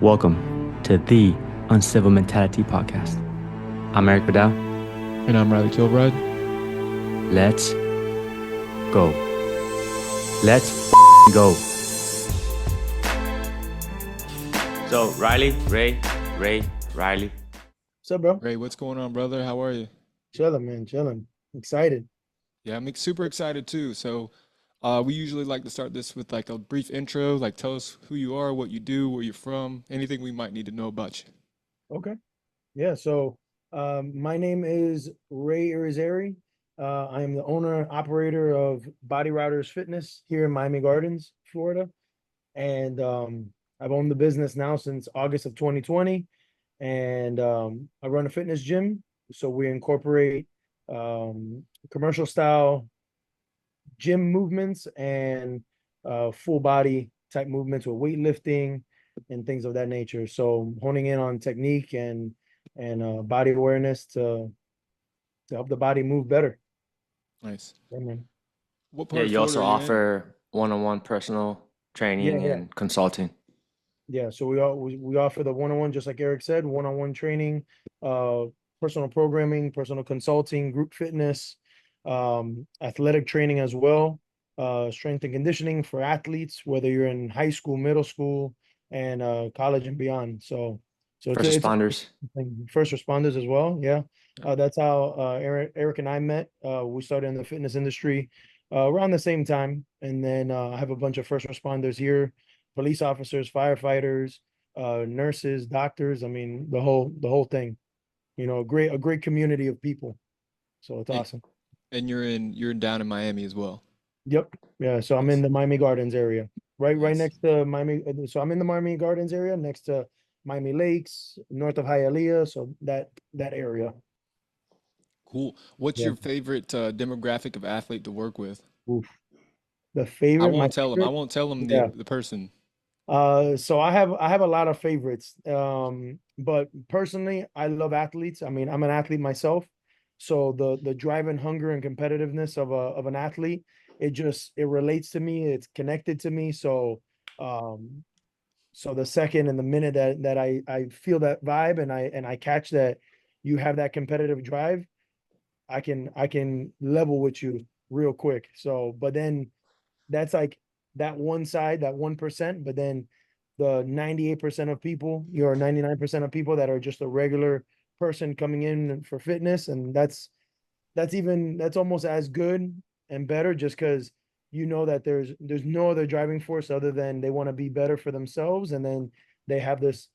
Welcome to the Uncivil Mentality Podcast. I'm Erik Vidal. And I'm Reilly Kilbride. Let's go. Let's go. So, Reilly, Reilly. What's up, bro? Ray, what's going on, brother? How are you? Chilling, man. Chilling. Excited. Yeah, I'm super excited too. So, we usually like to start this with like a brief intro, like tell us who you are, what you do, where you're from, anything we might need to know about you. Okay. Yeah. So, my name is Raymond Irizarry. I am the owner operator of Body Routers Fitness here in Miami Gardens, Florida, and I've owned the business now since August of 2020. And I run a fitness gym, so we incorporate commercial style gym movements and full body type movements with weightlifting and things of that nature. So honing in on technique and body awareness to help the body move better. Nice. Yeah, man. What Yeah, part of you Florida also are you in? offer one-on-one personal training Yeah. and consulting. Yeah. So we offer the one-on-one, just like Erik said, one-on-one training, uh, personal programming, personal consulting, group fitness, athletic training as well, strength and conditioning for athletes, whether you're in high school, middle school, and college and beyond. So First it's a responders. thing. First responders as well. Yeah. That's how Erik and I met. We started in the fitness industry around the same time, and then I have a bunch of first responders here, police officers, firefighters, nurses, doctors. I mean, the whole thing. You know, a great community of people. So it's And, awesome. and you're down in Miami as well. Yep. Yeah. So I'm in Nice. the Miami Gardens area, right Nice. next to Miami. So I'm in the Miami Gardens area, next to Miami Lakes, north of Hialeah. So that area. Cool. What's Yeah. your favorite demographic of athlete to work with? Oof. The I favorite, my won't tell them. I favorite. won't tell them the Yeah. the person. So I have a lot of favorites. But personally, I love athletes. I mean, I'm an athlete myself. So the drive and hunger and competitiveness of an athlete, it relates to me. It's connected to me. Um, so the second and the minute that I feel that vibe and I catch that you have that competitive drive, I can level with you real quick. So, but then that's like that one side, that 1%, but then the 98% of people, your 99% of people that are just a regular person coming in for fitness, and that's almost as good and better, just because you know that there's no other driving force other than they want to be better for themselves, and then they have this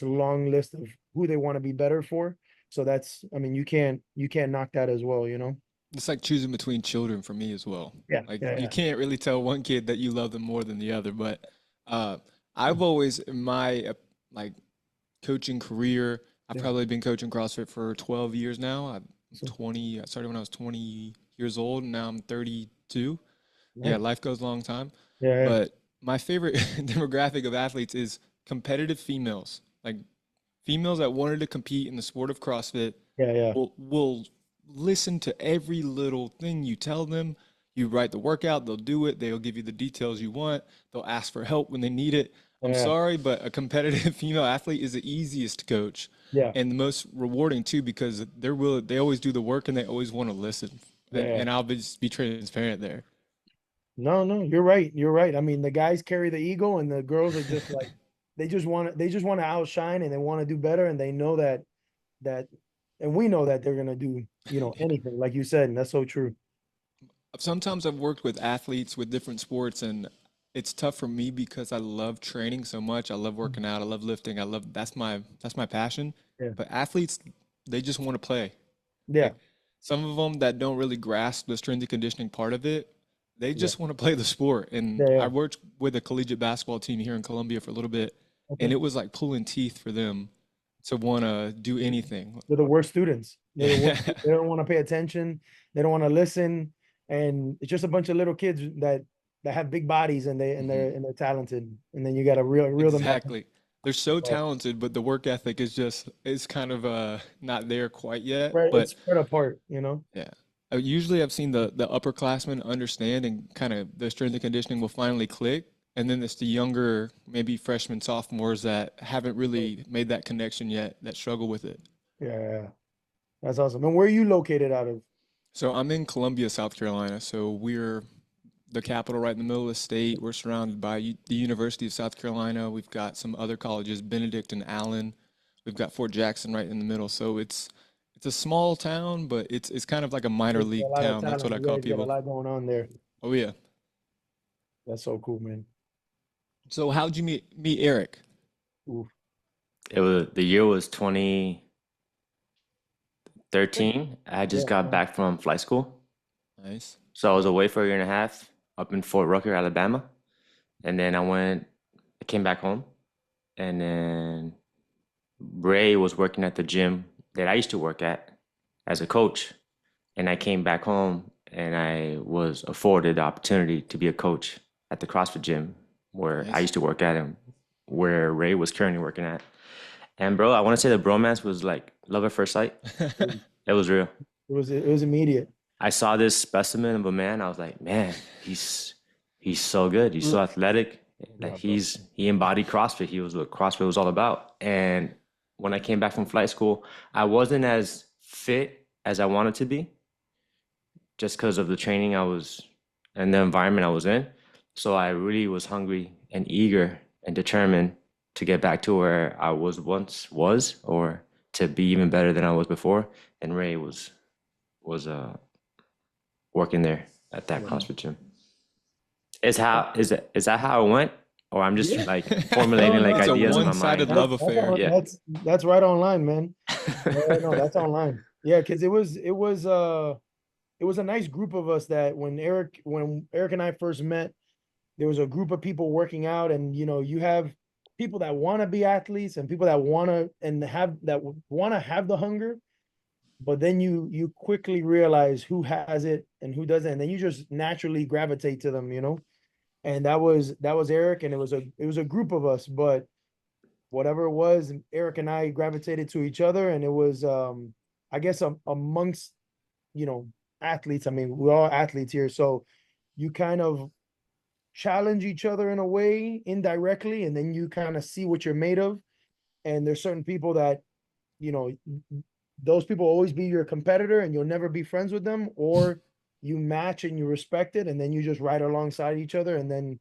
long list of who they want to be better for. So that's, I mean, you can't knock that as well, you know. It's like choosing between children for me as well. Yeah, Like yeah, you yeah. can't really tell one kid that you love them more than the other, but uh, I've always in my like coaching career, I've Yeah. probably been coaching CrossFit for 12 years now. I'm So 20, I started when I was 20 years old, and now I'm 32. Yeah, nice. life goes a long time. Yeah, yeah. But my favorite demographic of athletes is competitive females. Like females that wanted to compete in the sport of CrossFit Yeah, yeah. will listen to every little thing you tell them. You write the workout, they'll do it, they'll give you the details you want, they'll ask for help when they need it. I'm Yeah. sorry, but a competitive female athlete is the easiest to coach Yeah. and the most rewarding too because they always do the work and they always want to listen. Yeah. Yeah. And I'll just be transparent there. No, no, you're right. You're right. I mean, the guys carry the ego and the girls are just like they just want to outshine and they want to do better, and they know that and we know that they're gonna do, anything, like you said, and that's so true. Sometimes I've worked with athletes with different sports and it's tough for me because I love training so much. I love working out. I love lifting. I love that's my passion. Yeah. But athletes, they just want to play. Yeah. Like some of them that don't really grasp the strength and conditioning part of it, they Yeah. just want to play the sport. And Yeah. I Yeah. worked with a collegiate basketball team here in Columbia for a little bit, and Okay. it was like pulling teeth for them to want to do anything. They're the worst students. They're the worst. Yeah. They don't want to pay attention. They don't want to listen. And it's just a bunch of little kids that have big bodies, and they and Mhm. they're and they're talented. And then you got to reel them back. Exactly. They're so Right. talented, but the work ethic is kind of not there quite yet. Right. It's But spread apart, you know? yeah, usually I've seen the upperclassmen understand and kind of the strength and conditioning will finally click And then it's the younger, maybe freshmen, sophomores that haven't really made that connection yet, that struggle with it. Yeah, that's awesome. And where are you located out of? So I'm in Columbia, South Carolina. So we're the capital right in the middle of the state. We're surrounded by the University of South Carolina. We've got some other colleges, Benedict and Allen. We've got Fort Jackson right in the middle. So it's a small town, but it's kind of like a minor It's a league lot of town. That's what talent. I You call guys got a people. lot going on there. Oh yeah. That's so cool, man. So how'd you meet Erik? Oof. It was the year was 2013. I just Yeah, got man. back from flight school. Nice. So I was away for a year and a half up in Fort Rucker, Alabama. And then I came back home. And then Ray was working at the gym that I used to work at as a coach. And I came back home and I was afforded the opportunity to be a coach at the CrossFit gym where I Nice. used to work at and where Ray was currently working at. And bro, I want to say the bromance was like love at first sight. It was real. It was immediate. I saw this specimen of a man. I was like, man, he's so good. He's so athletic. Like Yeah, bro. he embodied CrossFit. He was what CrossFit was all about. And when I came back from flight school, I wasn't as fit as I wanted to be, just because of the training I was and the environment I was in. So I really was hungry and eager and determined to get back to where I was, or to be even better than I was before. And Ray was working there at that Yeah. CrossFit gym. Is that how it went? Or I'm just Yeah. like formulating like It's a ideas in my one-sided mind. love affair. Yeah. That's right online, man. Yeah, no, that's online. Yeah, because it was a nice group of us that when Erik and I first met, there was a group of people working out, and you have people that want to be athletes and people that want to and have that want to have the hunger, but then you quickly realize who has it and who doesn't, and then you just naturally gravitate to them. And that was Erik, and it was a group of us, but whatever it was, Erik and I gravitated to each other, and it was I guess amongst you know athletes. I mean, we're all athletes here, so you kind of challenge each other in a way indirectly, and then you kind of see what you're made of. And there's certain people that you know those people always be your competitor and you'll never be friends with them, or you match and you respect it, and then you just ride alongside each other. And then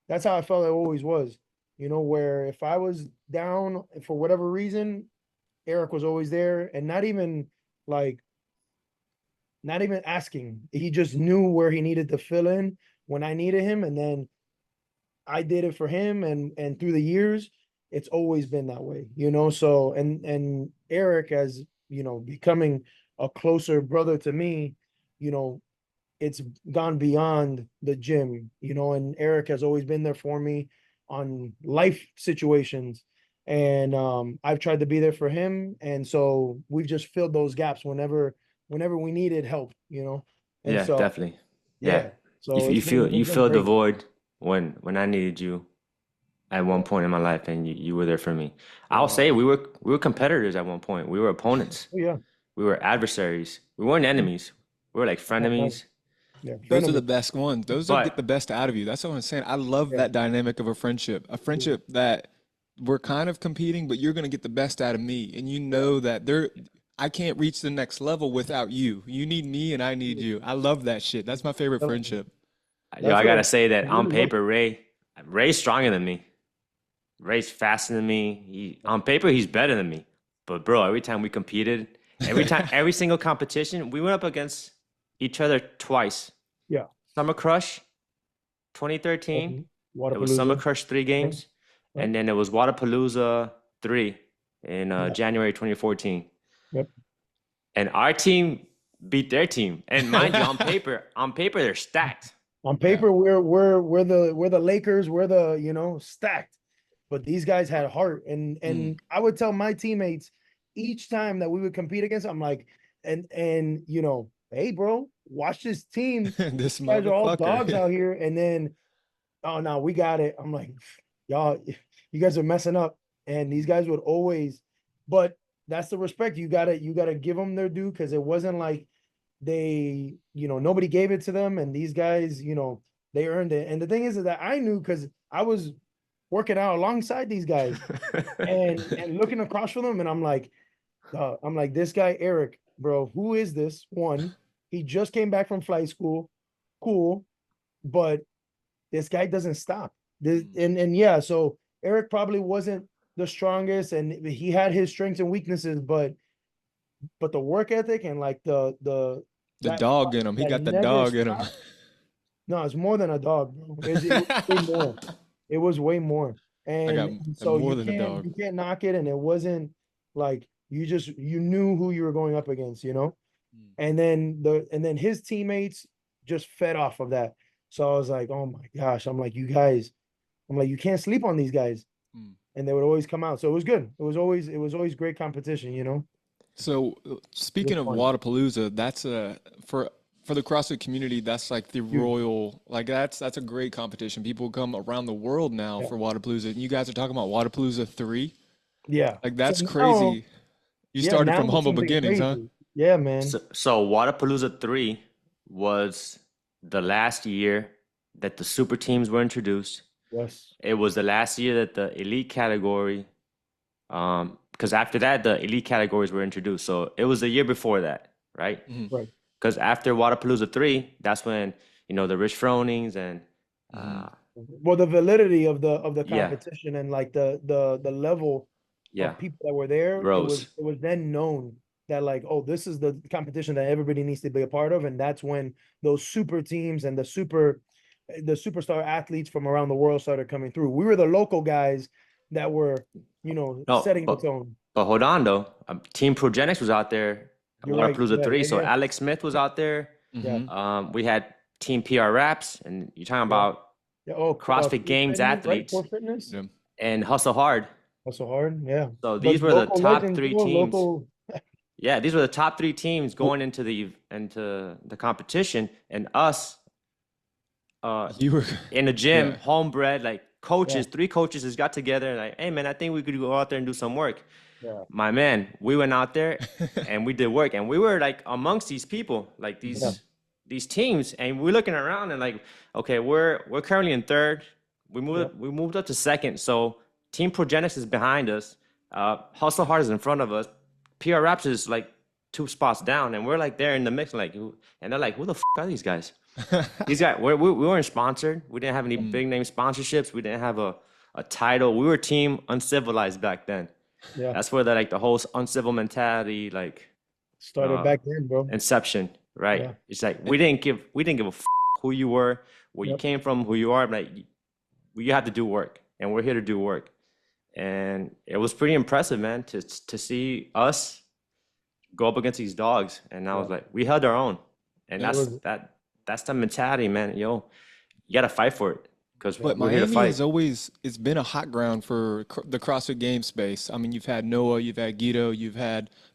that's how I felt it always was, where if I was down for whatever reason, Erik was always there, and like not even asking. He just knew where he needed to fill in when I needed him, and then I did it for him. And through the years, it's always been that way. So and Erik, as becoming a closer brother to me, you know, it's gone beyond the gym, and Erik has always been there for me on life situations. And I've tried to be there for him. And so we've just filled those gaps whenever we needed help. And Yeah, so definitely. Yeah. yeah, so You feel it's you been filled the great. void when I needed you at one point in my life, and you were there for me. I'll Yeah. say we were competitors at one point. We were opponents. Oh, yeah. We were adversaries. We weren't enemies. We were like frenemies. Yeah. Those are the Frenemies. best ones. Those are get the But best out of you. That's what I'm saying. I love Yeah. that dynamic of a friendship that we're kind of competing, but you're going to get the best out of me. And you Yeah. know that I can't reach the next level without you. You need me and I need you. I love that shit. That's my favorite friendship. I That's gotta what say that it on really was. paper, Ray's stronger than me. Ray's faster than me. On paper, he's better than me. But bro, every time we competed, every single competition, we went up against each other twice. Yeah. Summer Crush, 2013. It was Summer Waterpalooza. Crush 3 games, Yep. and then it was Wadapalooza 3 in Yeah. January 2014. Yep. And our team beat their team. And mind you, on paper they're stacked. On Yeah. paper, we're the Lakers, we're the stacked, but these guys had heart, and I would tell my teammates each time that we would compete against, I'm like, and hey, bro, watch this team. This You guys are all dogs motherfucker. out here, and then oh no, we got it. I'm like, y'all, you guys are messing up, and these guys would always, but that's the respect you gotta give them their due, because it wasn't like nobody gave it to them, and these guys They earned it. And the thing is that I knew because I was working out alongside these guys and looking across from them, and I'm like, this guy Erik, bro, who is this? One, he just came back from flight school, cool, but this guy doesn't stop. And yeah, so Erik probably wasn't the strongest, and he had his strengths and weaknesses, but the work ethic and like The that dog in him. He that got the never dog in him. stopped. No, it's more than a dog, bro. It was way more. It was way more. I got And so more than a dog. you can't knock it. And it wasn't like you knew who you were going up against, you know? And then his teammates just fed off of that. So I was like, oh my gosh. I'm like, you guys, you can't sleep on these guys. And they would always come out. So it was good. It was always great competition, you know? So speaking of fun. Wadapalooza, that's for the CrossFit community, that's like the royal, like that's a great competition. People come around the world now for Wadapalooza. And you guys are talking about Wadapalooza 3? Yeah. Like that's So crazy. You started now from it's humble something beginnings, huh? crazy. Yeah, man. So Wadapalooza 3 was the last year that the super teams were introduced. Yes. It was the last year that the elite category, because after that, the elite categories were introduced. So it was the year before that, right? Right. Because after Wadapalooza 3, that's when, the Rich Fronings and Well, the validity of the Yeah. competition and like the level yeah, of people that were there, rose. it was then known that like, oh, this is the competition that everybody needs to be a part of. And that's when those super teams and the superstar athletes from around the world started coming through. We were the local guys that were, No, setting the but tone. but hold on though. Team Progenics was out there at You're right. Wadapalooza Yeah, 3. yeah, So yeah. Alex Smith was out there. Yeah. We had Team PR Raps, and you're talking Yeah. about Yeah. Oh, CrossFit Games Fitness, right? athletes Core Fitness. Yeah. and Hustle Hard. Also hard. Yeah. So But these were the local top legends, 3 bro, teams. local. Yeah, these were the top 3 teams going into the competition, and us You were in the gym, Yeah. homebred, like coaches, Yeah. 3 coaches just got together and like, hey man, I think we could go out there and do some work. Yeah. My man, we went out there and we did work, and we were like amongst these people, like these teams, and we're looking around and like, okay, we're currently in 3rd. We moved up to 2nd. So Team Progenics is behind us. Hustle Hard is in front of us. PR Raps is like 2 spots down, and we're like there in the mix, like, and they're like, who the f are these guys? These guys, we weren't sponsored. We didn't have any big name sponsorships. We didn't have a title. We were Team Uncivilized back then. Yeah. That's where the whole uncivil mentality Started back then, bro. inception, right? Yeah. It's like we didn't give a f who you were, where you came from, who you are. Like you have to do work, and we're here to do work. And it was pretty impressive, man, to see us go up against these dogs. And I was like, we held our own, and that's the mentality, man. Yo, you gotta fight for it. Because But we're here to Miami fight. it's been a hot ground for the CrossFit game space. I mean, you've had Noah, you've had Guido,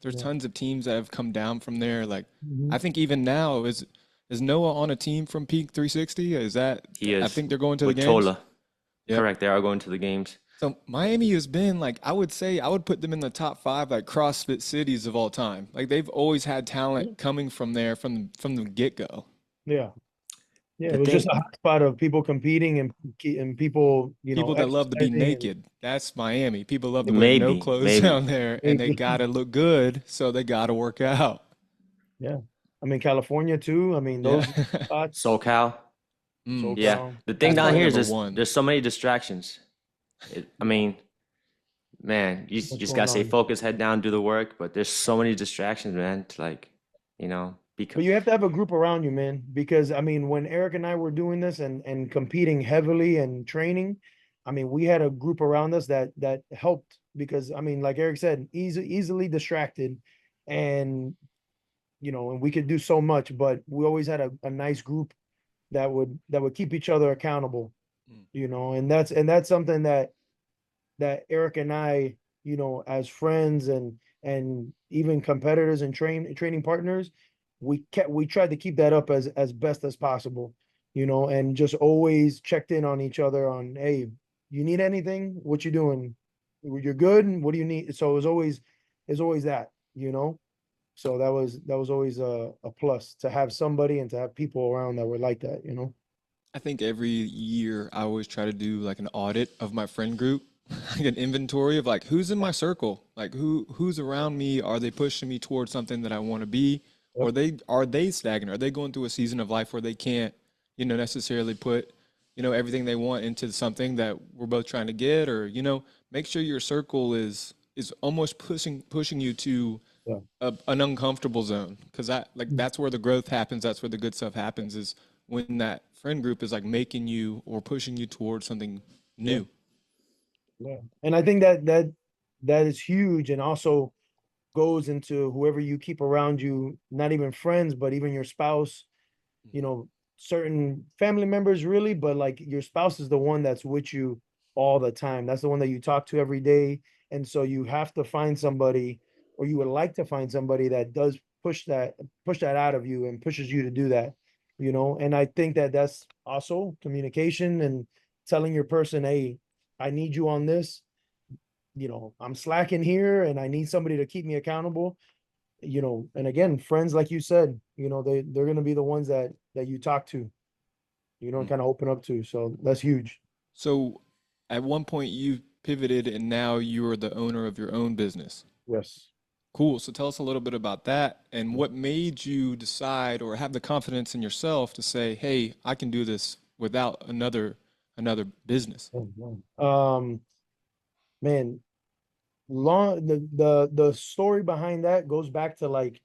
there's tons of teams that have come down from there. Like, I think even now, is Noah on a team from Peak 360? Is that, He is. I think they're going to the With games. Tola. Yep. Correct. They are going to the games. So Miami has been like, I would say, I would put them in the top 5 like CrossFit cities of all time. Like they've always had talent coming from there from the get-go. Yeah. Yeah, The it was thing- just a hot spot of people competing and people, People that love to be exercising and- naked. That's Miami. People love to wear no Maybe, clothes maybe. down there, and they Maybe. gotta look good, so they gotta work out. Yeah. I mean, California too. I mean, those spots. SoCal. Mm. Yeah. SoCal. The thing That's down probably here is number 1. there's so many distractions. I mean, man, you What's just going gotta stay on? focused, head down, do the work. But there's so many distractions, man. To But because you have to have a group around you, man, because I mean, when Erik and I were doing this and competing heavily and training, I mean, we had a group around us that helped because I mean, like Erik said, easily distracted, and and we could do so much, but we always had a nice group that would keep each other accountable, and that's something that Erik and I, as friends and even competitors and training partners, we tried to keep that up as best as possible, and just always checked in on each other on, hey, you need anything? What you doing? You're good. What do you need? So it's always that, so that was always a plus to have somebody and to have people around that were like that, I think every year I always try to do like an audit of my friend group, like an inventory of like who's in my circle, like who's around me, are they pushing me towards something that I want to be, Yep. or are they stagnant? Are they going through a season of life where they can't, necessarily put, everything they want into something that we're both trying to get, or, make sure your circle is almost pushing you to Yeah. an uncomfortable zone, because Mm. that's where the growth happens, that's where the good stuff happens, is when that friend group is like making you or pushing you towards something Yeah. new. Yeah. And I think that is huge, and also goes into whoever you keep around you, not even friends, but even your spouse, certain family members really, but like your spouse is the one that's with you all the time. That's the one that you talk to every day. And so you have to find somebody, or you would like to find somebody that does push that out of you and pushes you to do that. And I think that that's also communication and telling your person, hey, I need you on this. I'm slacking here and I need somebody to keep me accountable. And again, friends, like you said, they're gonna be the ones that you talk to, and Mm. kind of open up to. So that's huge. So at one point you pivoted and now you are the owner of your own business. Yes. Cool. So tell us a little bit about that and what made you decide or have the confidence in yourself to say, "Hey, I can do this without another business." Man, long the story behind that goes back to like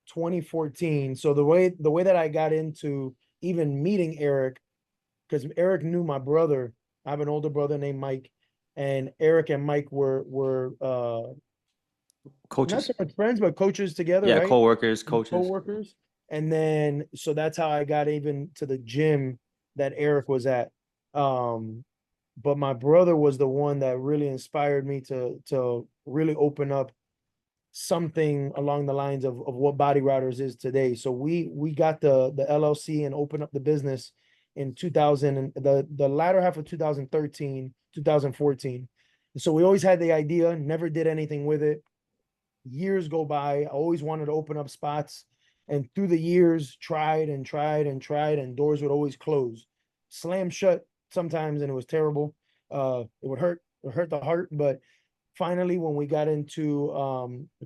2014. So the way that I got into even meeting Erik, because Erik knew my brother. I have an older brother named Mike, and Erik and Mike were not Coaches. so much friends, but coaches together, Yeah, right? co-workers, coaches. Co-workers. And then so that's how I got even to the gym that Erik was at. Um, but my brother was the one that really inspired me to really open up something along the lines of what Body Routers is today. So we got the LLC and opened up the business in 2000, and the latter half of 2013, 2014. And so we always had the idea, never did anything with it. Years go by. I always wanted to open up spots. And through the years, tried and tried and tried, and doors would always close. Slam shut sometimes, and it was terrible. It would hurt the heart. But finally, when we got into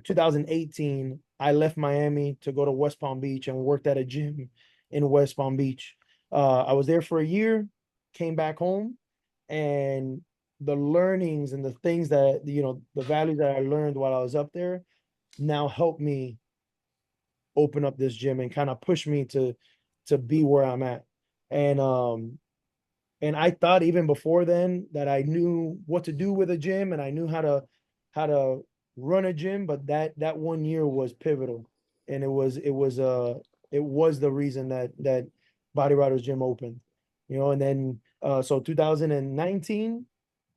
2018, I left Miami to go to West Palm Beach and worked at a gym in West Palm Beach. I was there for a year, came back home, and the learnings and the things that the values that I learned while I was up there now help me open up this gym and kind of push me to be where I'm at. And I thought even before then that I knew what to do with a gym and I knew how to run a gym, but that one year was pivotal. And it was the reason that Body Riders Gym opened. And then so 2019,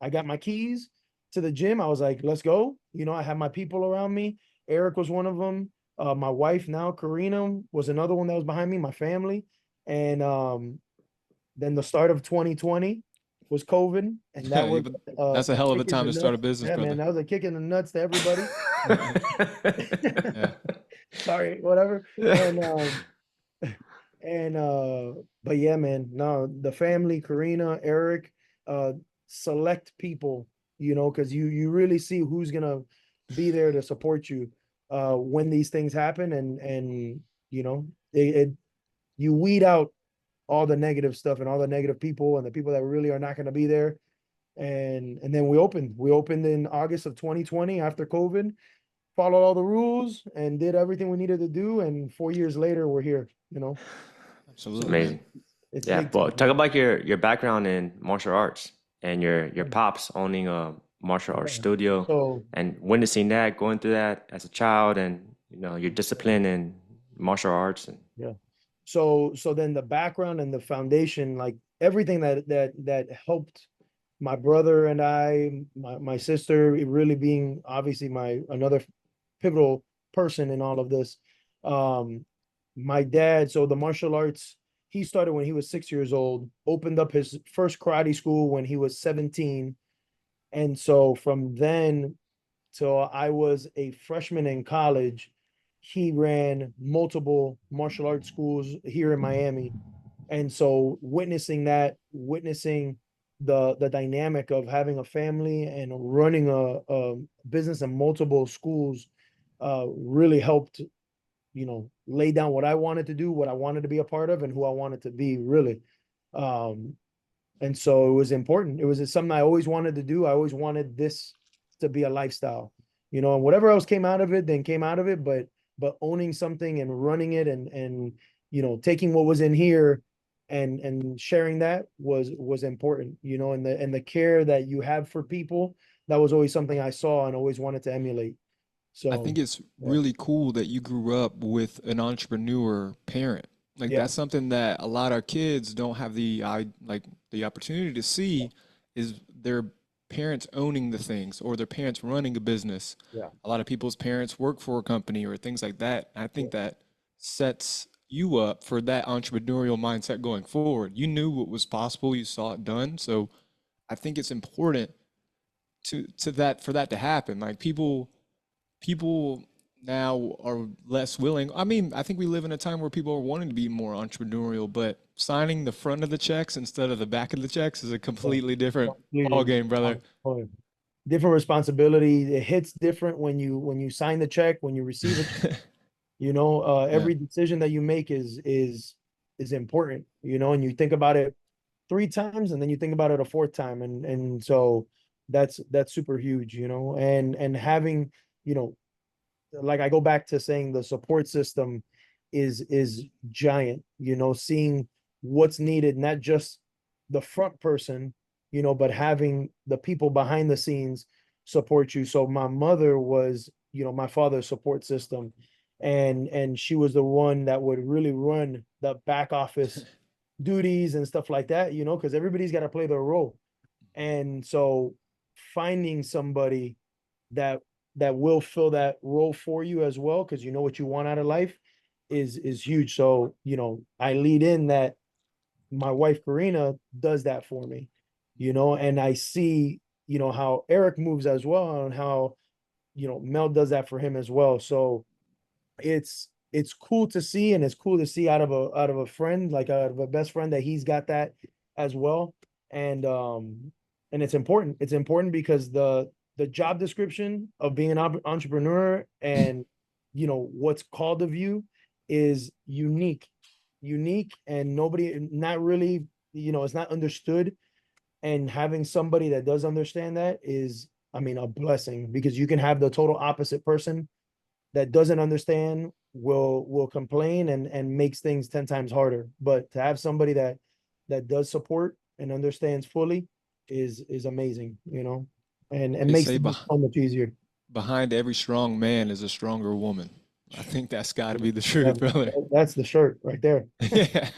I got my keys to the gym. I was like, let's go. I had my people around me. Erik was one of them. My wife now, Karina, was another one that was behind me, my family. And then the start of 2020 was COVID, and that was But that's a a hell of a kick in time the to start a nuts. business, Yeah, man, brother. that was a kick in the nuts to everybody. Yeah. Sorry, whatever. And but yeah, man, no, the family, Karina, Erik, uh, select people, because you really see who's gonna be there to support you when these things happen, and you weed out all the negative stuff and all the negative people and the people that really are not going to be there. And then we opened in August of 2020 after COVID, followed all the rules and did everything we needed to do, and 4 years later we're here. It's Absolutely, So man. amazing. it's Yeah, big well, time, talk man. about your background in martial arts and your Yeah. pops owning a martial arts Yeah. studio So and witnessing that, going through that as a child, and your discipline in martial arts and yeah. So then the background and the foundation, like everything that helped my brother and I, my sister, it really being obviously my another pivotal person in all of this. Um, my dad, so the martial arts, he started when he was 6 years old, opened up his first karate school when he was 17. And so from then till I was a freshman in college, he ran multiple martial arts schools here in Miami. And so witnessing the dynamic of having a family and running a business in multiple schools really helped, lay down what I wanted to do, what I wanted to be a part of, and who I wanted to be, really. Um, and so it was important. It was something I always wanted to do. I always wanted this to be a lifestyle, and whatever else came out of it, then came out of it. But owning something and running it and taking what was in here and sharing that was important, and the care that you have for people, that was always something I saw and always wanted to emulate. I So think it's yeah, really cool that you grew up with an entrepreneur parent. Like yeah, that's something that a lot of kids don't have the opportunity to see is their parents owning the things or their parents running a business. yeah, A lot of people's parents work for a company or things like that. I yeah, think that sets you up for that entrepreneurial mindset going forward. You knew what was possible, you saw it done. So I think it's important to that for that to happen. Like people now are less willing. I mean, I think we live in a time where people are wanting to be more entrepreneurial, but signing the front of the checks instead of the back of the checks is a yeah. completely different ball Completely game, brother. different responsibility. It hits different when you sign the check, when you receive it. Yeah. Every decision that you make is important, and you think about it three times and then you think about it a fourth time, and so that's super huge, and having, you know like I go back to saying the support system is giant, seeing what's needed, not just the front person, but having the people behind the scenes support you. So my mother was, my father's support system, and she was the one that would really run the back office duties and stuff like that, because everybody's got to play their role. And so finding somebody that that will fill that role for you as well, because you know what you want out of life, is huge. So, I lead in that my wife Karina does that for me, and I see, how Erik moves as well, and how, Mel does that for him as well. So it's cool to see, and it's cool to see out of a friend, like out of a best friend, that he's got that as well. And it's important because the job description of being an entrepreneur, and what's called of you, is unique, and nobody, not really, it's not understood. And having somebody that does understand that is, I mean, a blessing, because you can have the total opposite person that doesn't understand, will complain and makes things 10 times harder. But to have somebody that does support and understands fully is amazing, and They makes say things so much easier. behind every strong man is a stronger woman. I think that's got to be the Yeah, truth, brother. that's the shirt right there. Yeah.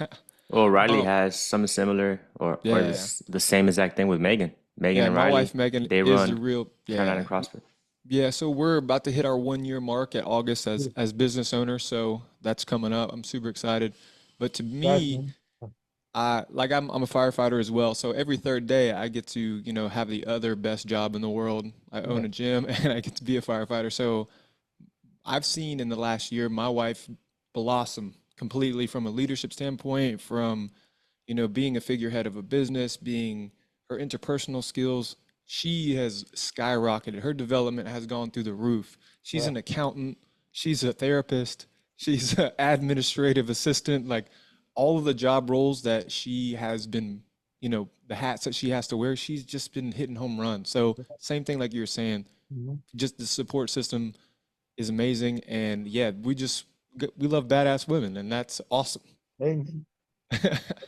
Well, Reilly Um, has something similar or yeah. the same exact thing with Megan. Megan Yeah, and my Reilly, wife Megan they is the run real, Carolina yeah. CrossFit. Yeah, so we're about to hit our 1 year mark at August as business owners, so that's coming up. I'm super excited. But to Congrats, me, man. I'm a firefighter as well. So every third day I get to, have the other best job in the world. I Yeah, own a gym and I get to be a firefighter. So I've seen in the last year my wife blossom completely from a leadership standpoint, from, being a figurehead of a business, being her interpersonal skills. She has skyrocketed. Her development has gone through the roof. She's yeah, an accountant, she's a therapist, she's an administrative assistant, like all of the job roles that she has been, the hats that she has to wear, she's just been hitting home runs. So, same thing like you were saying, mhm. just the support system is amazing. And yeah, we love badass women, and that's awesome. Hey, man,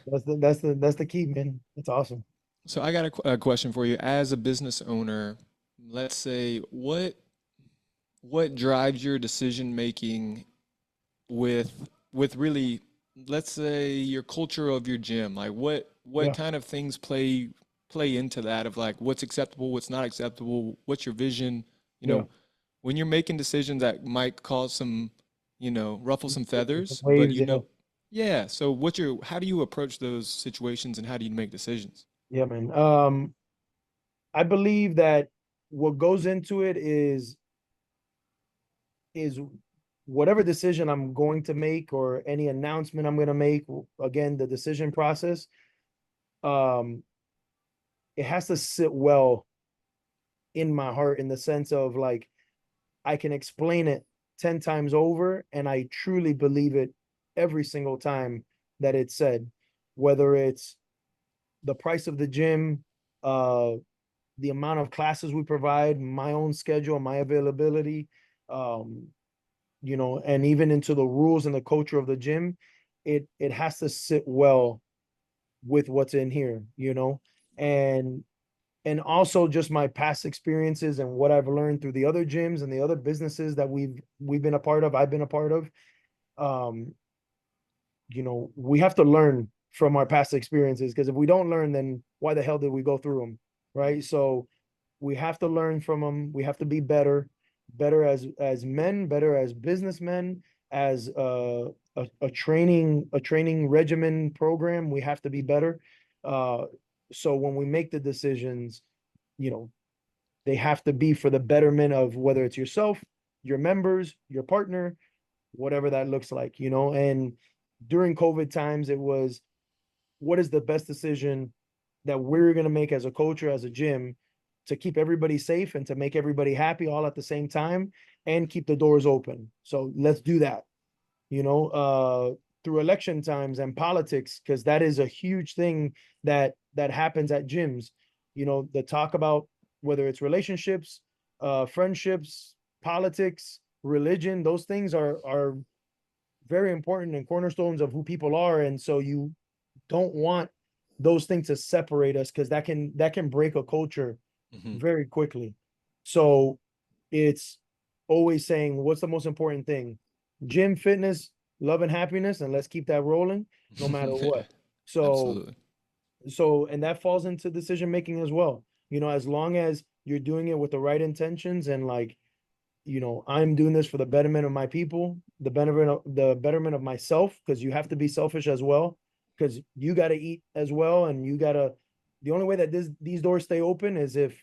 that's the key, man. It's awesome. So I got a question for you. As a business owner, let's say what drives your decision making with really, let's say, your culture of your gym. Like what Yeah, kind of things play into that of like what's acceptable, what's not acceptable, what's your vision, you yeah. know, when you're making decisions that might cause some, ruffle some feathers, but Waves, yeah. yeah. So how do you approach those situations and how do you make decisions? Yeah, man. I believe that what goes into it is whatever decision I'm going to make or any announcement I'm going to make, again, the decision process, it has to sit well in my heart, in the sense of like, I can explain it 10 times over and I truly believe it every single time that it's said, whether it's the price of the gym, the amount of classes we provide, my own schedule, my availability, and even into the rules and the culture of the gym. It has to sit well with what's in here, and also just my past experiences and what I've learned through the other gyms and the other businesses that we've been a part of, I've been a part of. Um, we have to learn from our past experiences, because if we don't learn, then why the hell did we go through them, right? So we have to learn from them. We have to be better as men, better as businessmen, as a training regimen program. We have to be better. So when we make the decisions, you know, they have to be for the betterment of, whether it's yourself, your members, your partner, whatever that looks like, and during COVID times, it was, what is the best decision that we're going to make as a culture, as a gym, to keep everybody safe and to make everybody happy all at the same time and keep the doors open. So let's do that, through election times and politics, because that is a huge thing that happens at gyms. The talk about, whether it's relationships, friendships, politics, religion, those things are very important and cornerstones of who people are. And so you don't want those things to separate us, because that can break a culture very quickly. So it's always saying, what's the most important thing? Gym, fitness, love, and happiness, and let's keep that rolling no matter what. So Absolutely. And that falls into decision making as well. As long as you're doing it with the right intentions, and like, I'm doing this for the betterment of my people, the betterment of myself, because you have to be selfish as well, because you got to eat as well, and the only way that these doors stay open is if,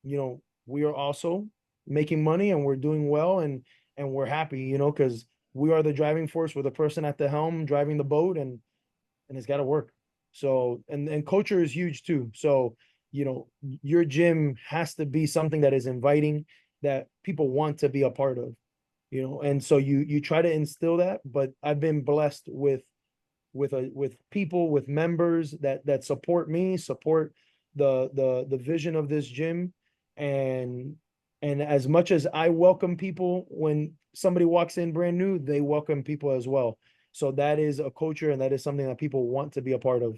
we are also making money and we're doing well, and we're happy, because we are the driving force. We're the person at the helm driving the boat, and it's got to work. So, and culture is huge too. So, your gym has to be something that is inviting, that people want to be a part of, and so you try to instill that. But I've been blessed with people, with members that support me, support the vision of this gym. And as much as I welcome people, when somebody walks in brand new, they welcome people as well. So that is a culture, and that is something that people want to be a part of,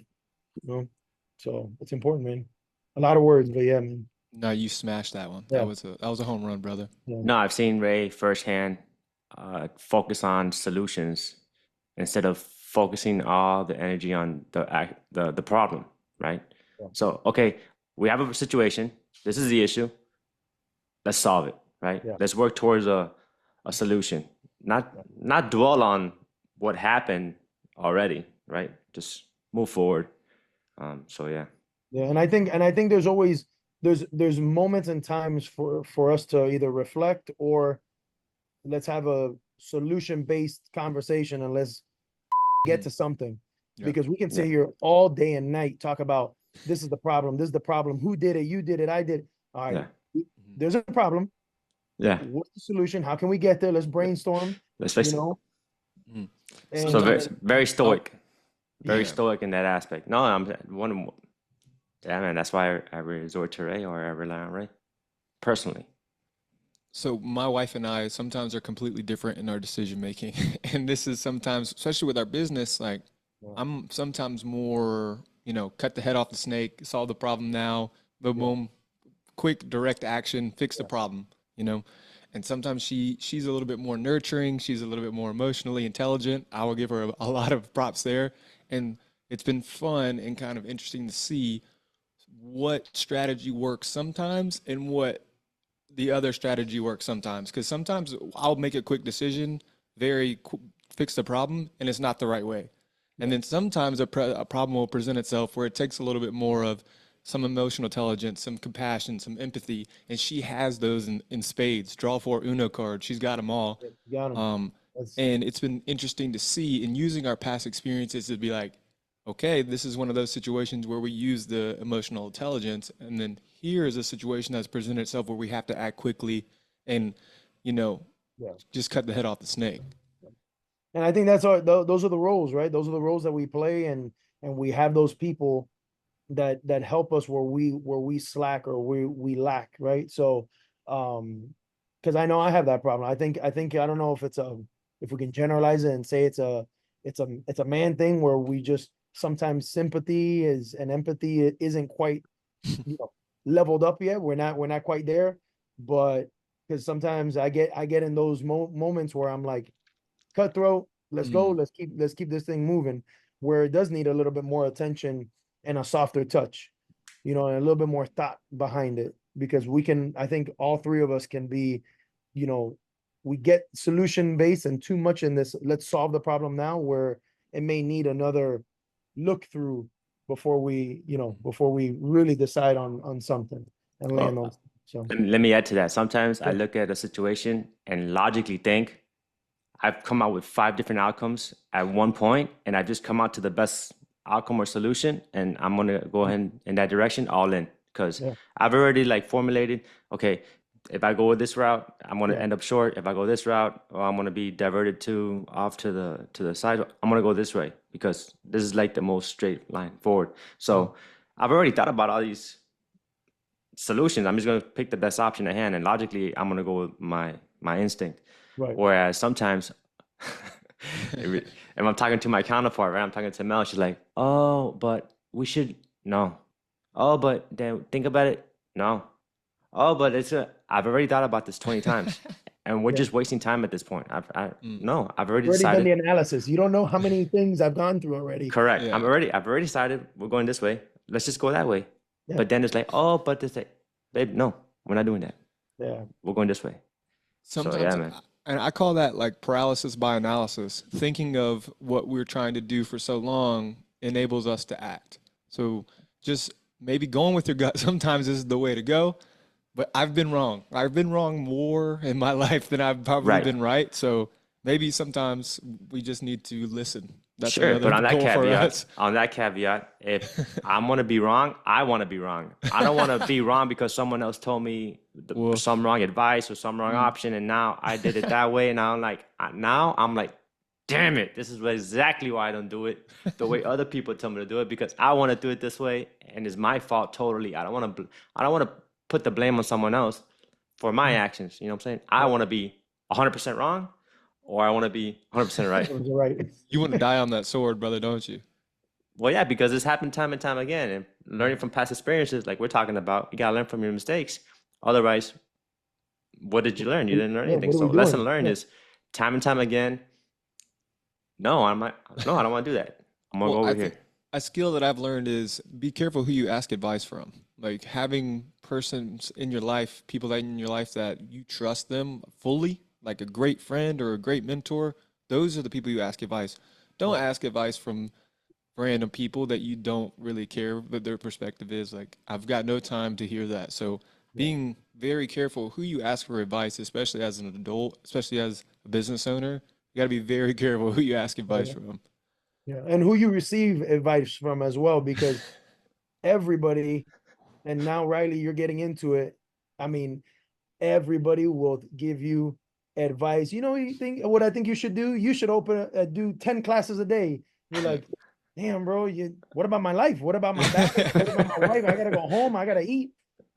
so it's important, man. A lot of words, but yeah, man. No, you smashed that one. Yeah, That was a home run, brother. yeah, No, I've seen Ray firsthand focus on solutions instead of focusing all the energy on the problem, right? yeah, So, okay, we have a situation. This is the issue. Let's solve it, right? yeah, Let's work towards a solution. Not dwell on what happened already, right? Just move forward. So yeah. yeah. And I think there's moments and times for us to either reflect, or let's have a solution based conversation, and let's get to something. Yeah. Because we can sit Yeah. here all day and night, talk about, this is the problem, who did it, you did it, I did it. All right, Yeah. there's a problem. Yeah. What's the solution? How can we get there? Let's brainstorm, Let's you fix it. know. Mhm. And So very, Sometimes, very oh, stoic. Very yeah. stoic in that aspect. No, I'm one of yeah, man. That's why I resort to Ray, or I rely on Ray personally. So my wife and I sometimes are completely different in our decision making. And this is sometimes, especially with our business, like yeah, I'm sometimes more, cut the head off the snake, solve the problem now, boom, yeah, boom, quick, direct action, fix the yeah, problem, you know? And sometimes she's a little bit more nurturing. She's a little bit more emotionally intelligent. I will give her a lot of props there. And it's been fun and kind of interesting to see what strategy works sometimes and what the other strategy works sometimes. Because sometimes I'll make a quick decision, fix the problem, and it's not the right way. And yeah, then sometimes a problem will present itself where it takes a little bit more of some emotional intelligence, some compassion, some empathy, and she has those in spades. Draw for Uno card, she's got them all. yeah. You got 'em. And it's been interesting to see in using our past experiences to be like, okay, this is one of those situations where we use the emotional intelligence, and then here is a situation that's presented itself where we have to act quickly and, you know, Yeah. just cut the head off the snake. And I think that's those are the roles, right? Those are the roles that we play, and we have those people that help us where we slack or we lack, right? So, because I know I have that problem. I think I don't know if we can generalize it and say it's a man thing where we just sometimes sympathy is and empathy isn't quite leveled up yet. We're not quite there, but because sometimes I get in those moments where I'm like, cutthroat, let's go, Mm. let's keep this thing moving, where it does need a little bit more attention and a softer touch, and a little bit more thought behind it, because I think all three of us can be, you know we get solution based and too much in this let's solve the problem now, where it may need another look through before we really decide on something and land on. Well, So let me add to that. Sometimes I yeah, look at a situation and logically think I've come out with 5 different outcomes at one point, and I've just come out to the best outcome or solution, and I'm gonna go ahead in that direction, all in, because yeah, I've already like formulated, okay, if I go with this route, I'm gonna yeah, end up short. If I go this route, or I'm gonna be diverted to off to the side, I'm gonna go this way because this is like the most straight line forward. yeah, So I've already thought about all these solutions. I'm just gonna pick the best option at hand, and logically, I'm gonna go with my instinct. right, Whereas sometimes, if I'm talking to my counterpart, right, I'm talking to Mel, she's like, "Oh, but we should no. Oh, but then think about it. No. Oh, but I've already thought about this 20 times, and we're yeah. just wasting time at this point. Mm. No, I've already Already done decided. the analysis. You don't know how many things I've gone through already. Correct. Yeah. I've already decided we're going this way. Let's just go that way. Yeah, But then it's like, oh, but this, babe, no, we're not doing that. yeah, We're going this way. So yeah, Sometimes, man. and I call that like paralysis by analysis. Thinking of what we're trying to do for so long enables us to act. So just maybe going with your gut sometimes is the way to go. But I've been wrong. I've been wrong more in my life than I've probably Right. been right. So maybe sometimes we just need to listen. That's Sure, another but goal for us. on that caveat, if I'm gonna be wrong, I want to be wrong. I don't want to be wrong because someone else told me Woof. some wrong advice or some wrong Mm. option, and now I did it that way, and now I'm like, damn it, this is exactly why I don't do it the way other people tell me to do it because I want to do it this way, and it's my fault totally. I don't want to put the blame on someone else for my actions. You know what I'm saying? I yeah. want to be 100% wrong, or I want to be 100% right. You're right. You want to die on that sword, brother, don't you? Well, yeah, because it's happened time and time again. And learning from past experiences, like we're talking about, you gotta learn from your mistakes. Otherwise, what did you learn? You didn't learn Yeah, anything. what are So we lesson doing? learned Yeah, is time and time again. No, no, I don't want to do that. I'm gonna Well, go I over think here. a skill that I've learned is be careful who you ask advice from. Like having persons in your life, people that in your life that you trust them fully, like a great friend or a great mentor. Those are the people you ask advice. Don't ask advice from random people that you don't really care what their perspective is. Like I've got no time to hear that. So yeah, being very careful who you ask for advice, especially as an adult, especially as a business owner, you got to be very careful who you ask advice yeah, from. yeah. And who you receive advice from as well, because everybody, and now Riley, you're getting into it. I mean, everybody will give you advice. You think what I think you should do? You should do 10 classes a day. You're Yeah. like, damn, bro, what about my life? What about my back? What about my wife? I gotta go home. I gotta eat.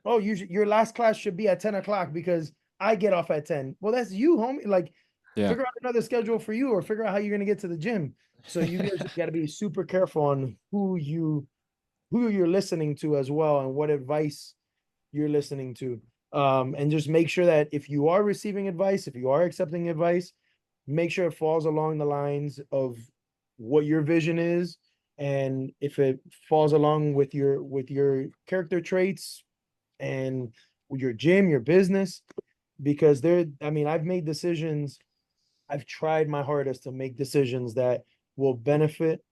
Oh, your last class should be at 10 o'clock because I get off at 10. Well, that's you, homie. Like, Yeah. figure out another schedule for you, or figure out how you're gonna get to the gym. So you guys got to be super careful on who you're listening to as well, and what advice you're listening to. And just make sure that if you are receiving advice, if you are accepting advice, make sure it falls along the lines of what your vision is. And if it falls along with your character traits and with your gym, your business, because I mean, I've made decisions, I've tried my hardest to make decisions that will benefit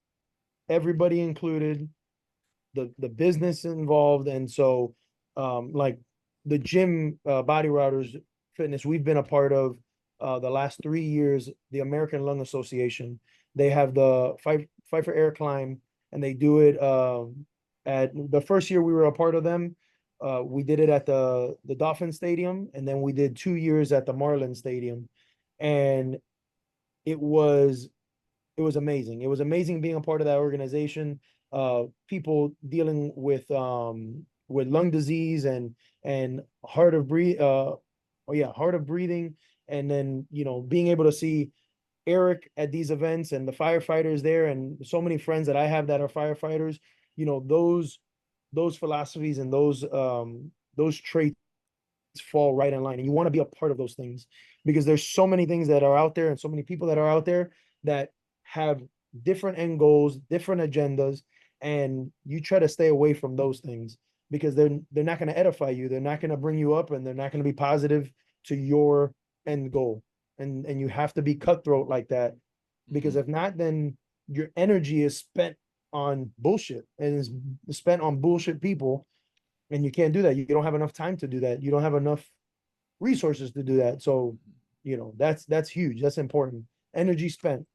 everybody included, the business involved. And so like the gym, Body Routers Fitness, we've been a part of the last 3 years, the American Lung Association, they have the Fight for Air climb, and they do it at the first year we were a part of them. We did it at the Dolphin Stadium, and then we did 2 years at the Marlin Stadium, and it was it was amazing. It was amazing being a part of that organization. People dealing with lung disease and hard of breathing, and then being able to see Erik at these events and the firefighters there, and so many friends that I have that are firefighters. Those philosophies and those traits fall right in line, and you want to be a part of those things, because there's so many things that are out there and so many people that are out there that have different end goals, different agendas, and you try to stay away from those things, because they're not going to edify you, they're not going to bring you up, and they're not going to be positive to your end goal. And you have to be cutthroat like that, because if not, then your energy is spent on bullshit, and is spent on bullshit people, and you can't do that. You don't have enough time to do that. You don't have enough resources to do that. So, that's huge. That's important. Energy spent.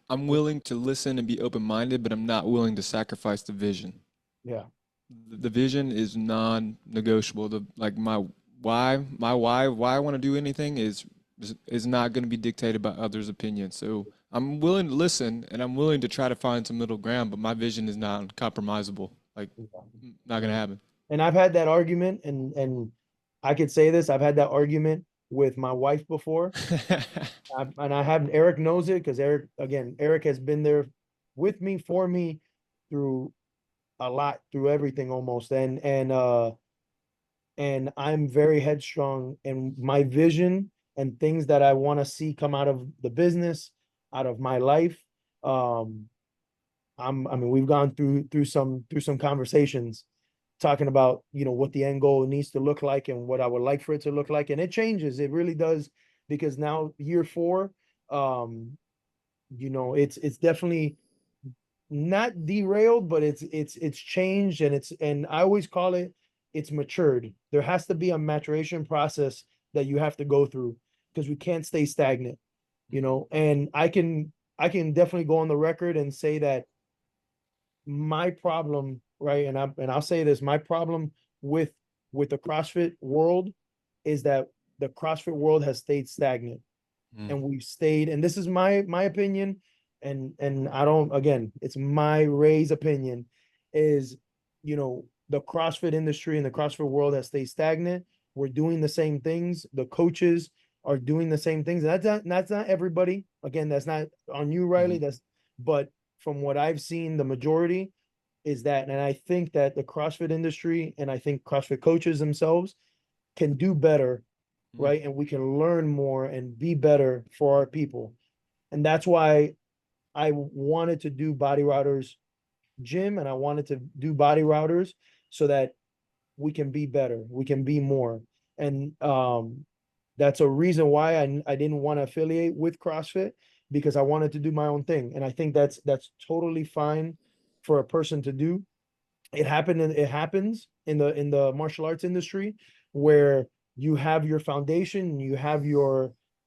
I'm willing to listen and be open-minded, but I'm not willing to sacrifice the vision. Yeah. The vision is non-negotiable. Why I want to do anything is not going to be dictated by others' opinions. So I'm willing to listen, and I'm willing to try to find some middle ground, but my vision is not compromisable. Like, not going to happen. And I've had that argument, and I could say this, I've had that argument with my wife before. And I haven't, Erik knows it, because Erik has been there with me, for me, through a lot, through everything almost. And I'm very headstrong in my vision and things that I want to see come out of the business, out of my life. I mean, we've gone through some conversations talking about, what the end goal needs to look like and what I would like for it to look like. And it changes. It really does, because now year 4, it's definitely not derailed, but it's changed, and I always call it's matured. There has to be a maturation process that you have to go through, because we can't stay stagnant, and I can definitely go on the record and say that my problem, right, and I'll say this, my problem with the CrossFit world is that the CrossFit world has stayed stagnant. And we've stayed, and this is my opinion, and I don't, again, it's my Ray's opinion, is the CrossFit industry and the CrossFit world has stayed stagnant. We're doing the same things. The coaches are doing the same things. And that's not everybody. Again, that's not on you, Reilly. But from what I've seen, the majority is that. And I think that the CrossFit industry, and I think CrossFit coaches themselves, can do better, right? And we can learn more and be better for our people. And that's why I wanted to do Body Routers Gym, and I wanted to do Body Routers, so that we can be better, we can be more. And that's a reason why I didn't want to affiliate with CrossFit, because I wanted to do my own thing. And I think that's totally fine for a person to do. It happens in the martial arts industry, where you have your foundation, you have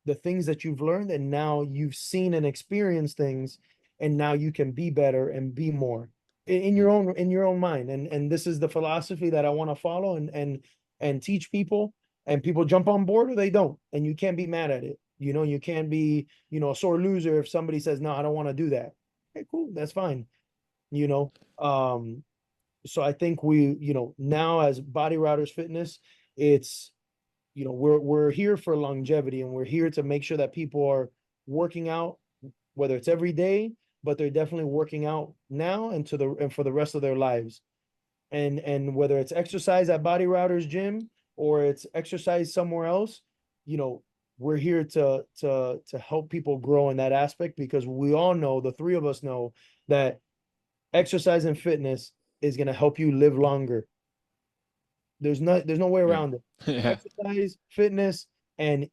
the things that you've learned, and now you've seen and experienced things, and now you can be better and be more in your own mind. And this is the philosophy that I want to follow and teach people, and people jump on board or they don't, and you can't be mad at it. You can't be, a sore loser if somebody says, no, I don't want to do that. Okay, cool, that's fine. So I think now as Body Routers Fitness, it's, we're here for longevity, and we're here to make sure that people are working out, whether it's every day, but they're definitely working out now and for the rest of their lives. And whether it's exercise at Body Routers Gym or it's exercise somewhere else, we're here to help people grow in that aspect, because we all know, the three of us know, that exercise and fitness is going to help you live longer. There's no way around it. Exercise, fitness, and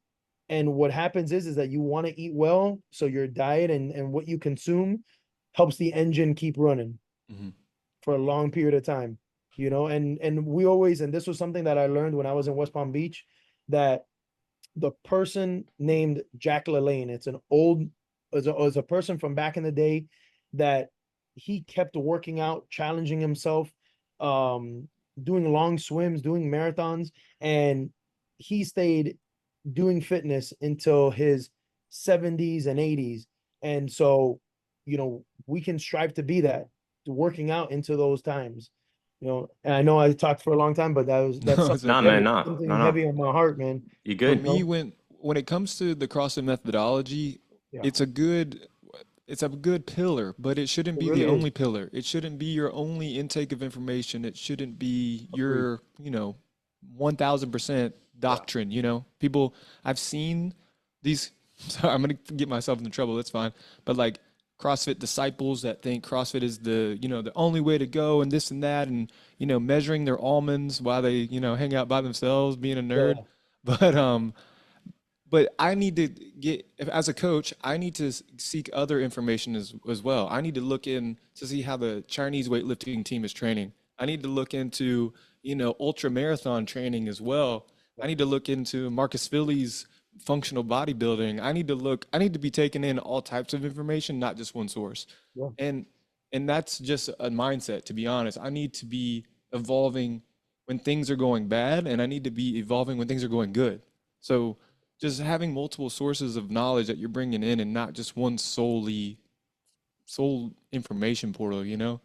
what happens is that you want to eat well, so your diet and what you consume helps the engine keep running for a long period of time. And we always, and this was something that I learned when I was in West Palm Beach, that the person named Jack LaLanne. It's an old, it's a person from back in the day that he kept working out, challenging himself, um, doing long swims, doing marathons, and he stayed doing fitness until his 70s and 80s. And so, we can strive to be that, to working out into those times. And I know I talked for a long time, but that's No, it's something Nah, okay. man, heavy, nah, no, something no. heavy on my heart, man. You For good? me, No, when it comes to the CrossFit methodology, yeah, it's a good it's a good pillar, but it shouldn't it be the really is. only pillar. It shouldn't be your only intake of information. It shouldn't be Agreed. your, 1000% Yeah. doctrine, People I've seen these sorry, I'm gonna get myself into trouble, that's fine. But like CrossFit disciples that think CrossFit is the only way to go and this and that and measuring their almonds while they, hang out by themselves, being a nerd. Yeah. But but I need to as a coach, I need to seek other information as well. I need to look in to see how the Chinese weightlifting team is training. I need to look into, ultra marathon training as well. I Yeah. need to look into Marcus Philly's functional bodybuilding. I need to be taking in all types of information, not just one source. Yeah. And that's just a mindset, to be honest. I need to be evolving when things are going bad, and I need to be evolving when things are going good. So just having multiple sources of knowledge that you're bringing in and not just one sole information portal, Yeah.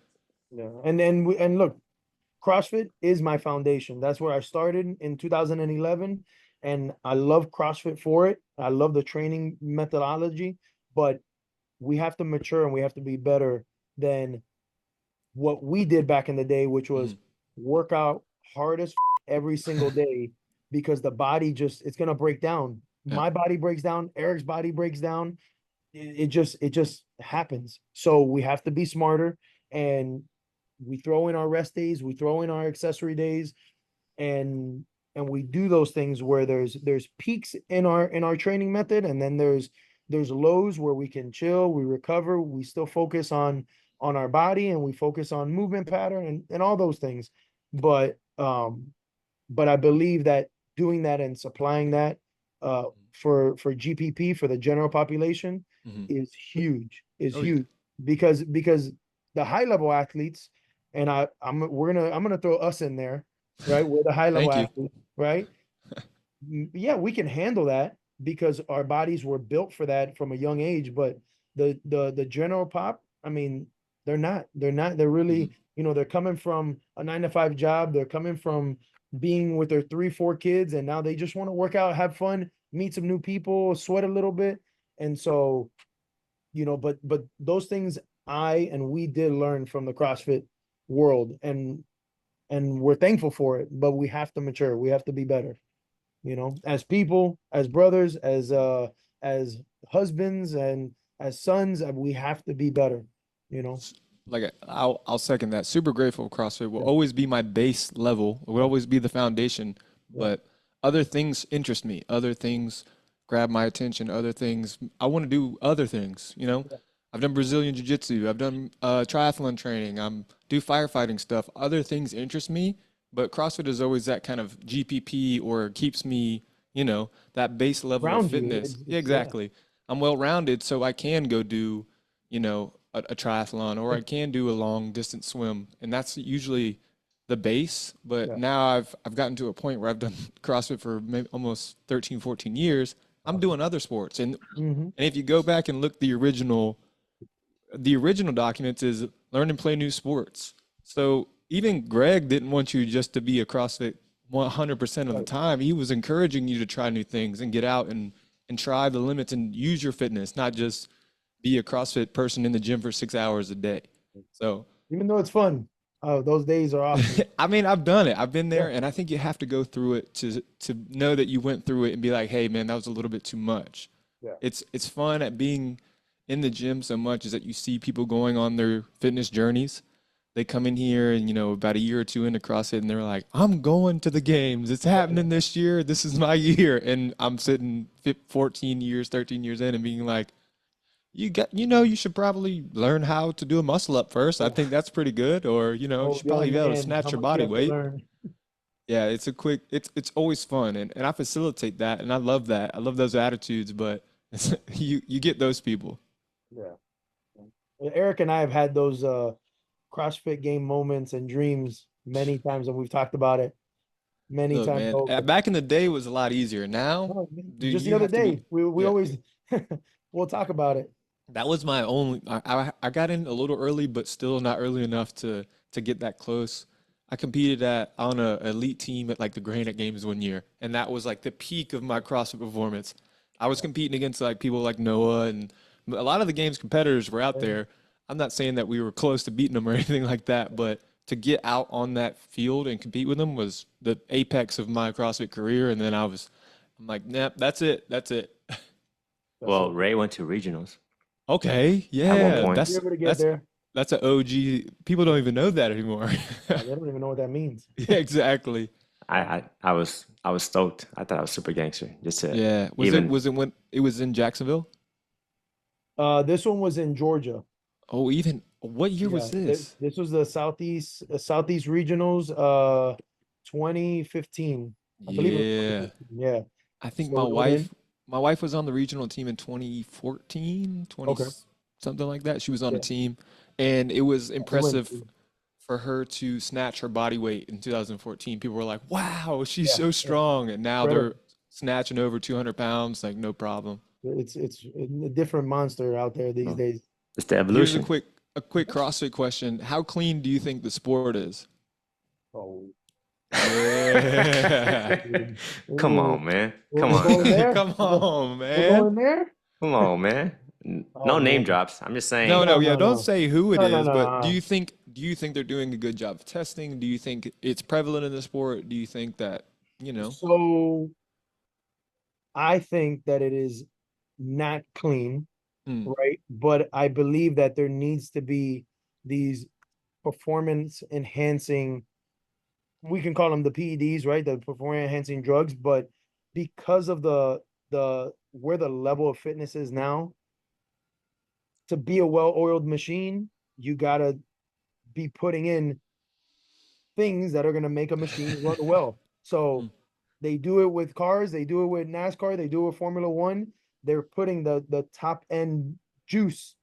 And look, CrossFit is my foundation. That's where I started in 2011, and I love CrossFit for it. I love the training methodology, but we have to mature and we have to be better than what we did back in the day, which was Mhm. work out hard as every single day, because the body just, it's gonna break down. Yeah. My body breaks down, Eric's body breaks down. It just happens. So we have to be smarter, and we throw in our rest days, we throw in our accessory days, and we do those things where there's peaks in our training method, and then there's lows where we can chill, we recover, we still focus on our body, and we focus on movement pattern, and all those things. But I believe that doing that and supplying that for GPP, for the general population, Mhm. is huge, is Oh yeah. huge, because the high level athletes, and I'm gonna throw us in there, right? We're the high level Thank you. athletes, right? Yeah, we can handle that because our bodies were built for that from a young age. But the general pop, I mean, they're Mhm. really, they're coming from a 9 to 5 job. They're coming from being with their 3, 4 kids, and now they just want to work out, have fun, meet some new people, sweat a little bit. And so, but those things I and we did learn from the CrossFit world, and we're thankful for it, but we have to mature. We have to be better, as people, as brothers, as husbands, and as sons. We have to be better, you know. Like I'll second that. Super grateful. CrossFit will Yeah, always be my base level. It will yeah, always be the foundation. yeah, But other things interest me. Other things grab my attention. Other things I want to do. Other things. yeah, I've done Brazilian Jiu Jitsu. I've done triathlon training. I'm do firefighting stuff. Other things interest me. But CrossFit is always that kind of GPP or keeps me, that base level of around you. fitness. Yeah, Yeah, exactly. I'm well rounded, so I can go do a triathlon or I can do a long distance swim, and that's usually the base. But yeah, now I've gotten to a point where I've done CrossFit for maybe almost 13, 14 years. I'm awesome. doing other sports, and Mm-hmm. if you go back and look the original documents is learn and play new sports. So even Greg didn't want you just to be a CrossFit 100% of the Right. time. He was encouraging you to try new things and get out and try the limits and use your fitness, not just be a CrossFit person in the gym for 6 hours a day. So, Even though it's fun, those days are awesome. I mean, I've done it. I've been Yeah, there, and I think you have to go through it to know that you went through it and be like, "Hey, man, that was a little bit too much." yeah, It's fun at being in the gym so much is that you see people going on their fitness journeys. They come in here and about a year or two into CrossFit, and they're like, "I'm going to the games. It's happening this year. This is my year." And I'm sitting 14 years, 13 years in, and being like, you should probably learn how to do a muscle up first. I yeah. think that's pretty good. Or, you Old should young probably be able to man, how snatch your much you body have to weight. learn. Yeah, it's a quick. It's always fun, and I facilitate that, and I love that. I love those attitudes, but you get those people. Yeah. Eric and I have had those CrossFit game moments and dreams many times, and we've talked about it many Look, times man, over. back in the day was a lot easier. Now, Oh, dude, just the you other have to be. day, we Yeah, always we'll talk about it. that was my only. I got in a little early, but still not early enough to get that close. I competed at on a elite team at like the Granite Games one year, and that was like the peak of my CrossFit performance. I was competing against like people like Noah, and a lot of the games competitors were out Yeah. there. I'm not saying that we were close to beating them or anything like that, but to get out on that field and compete with them was the apex of my CrossFit career. And then I'm like, nah, that's it, that's it. That's Well, so Ray went to regionals Okay, at one yeah, point. you're able to get there. that's an OG. People don't even know that anymore. They don't even know what that means. Yeah, exactly. I was stoked. I thought I was super gangster. Just to Yeah. even Was it when it was in Jacksonville? This one was in Georgia. Oh, even what year Yeah, was this? this was the Southeast Regionals, 2015. I believe it was Yeah. 2015. Yeah. I think So we went in. my wife was on the regional team in 2014, 20 Okay. something like that. She was on a Yeah, team, and it was we went impressive to. for her to snatch her body weight in 2014. People were like, "Wow, she's Yeah, so yeah, strong," and now they're incredible. snatching over 200 pounds, like no problem. It's a different monster out there these well, days. it's the Here's evolution. a quick CrossFit question: how clean do you think the sport is? Oh, Yeah. dude. Come We're, on, man. we're, Come we're on. going there. Come on, We're man. going there. Come on, man. Oh No name man. drops. I'm just No, saying. no, No, yeah, no, don't no. say who it No, no, is, no, but no. do you think they're doing a good job of testing? Do you think it's prevalent in the sport? Do you think that, you know? So I think that it is not clean, Mm, right? But I believe that there needs to be these performance enhancing, we can call them the PEDs, right? The performance enhancing drugs, but because of the where the level of fitness is now, to be a well-oiled machine, you gotta be putting in things that are gonna make a machine run well. So mm, they do it with cars, they do it with NASCAR, they do it with Formula One. They're putting the top end juice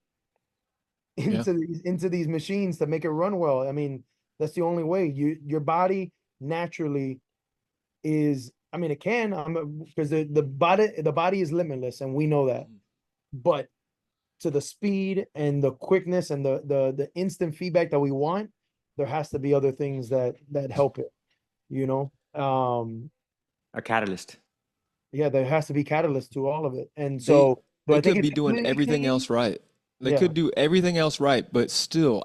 yeah. into these machines to make it run well. I mean, that's the only way. Your body naturally is, I mean, it can, because the body is limitless, and we know that. Mm. But to the speed and the quickness and the instant feedback that we want, there has to be other things that help it, you know. A catalyst. Yeah, there has to be catalyst to all of it. And They so, do they I think could it's be doing completely everything clean? else right. They Yeah. could do everything else right, but still,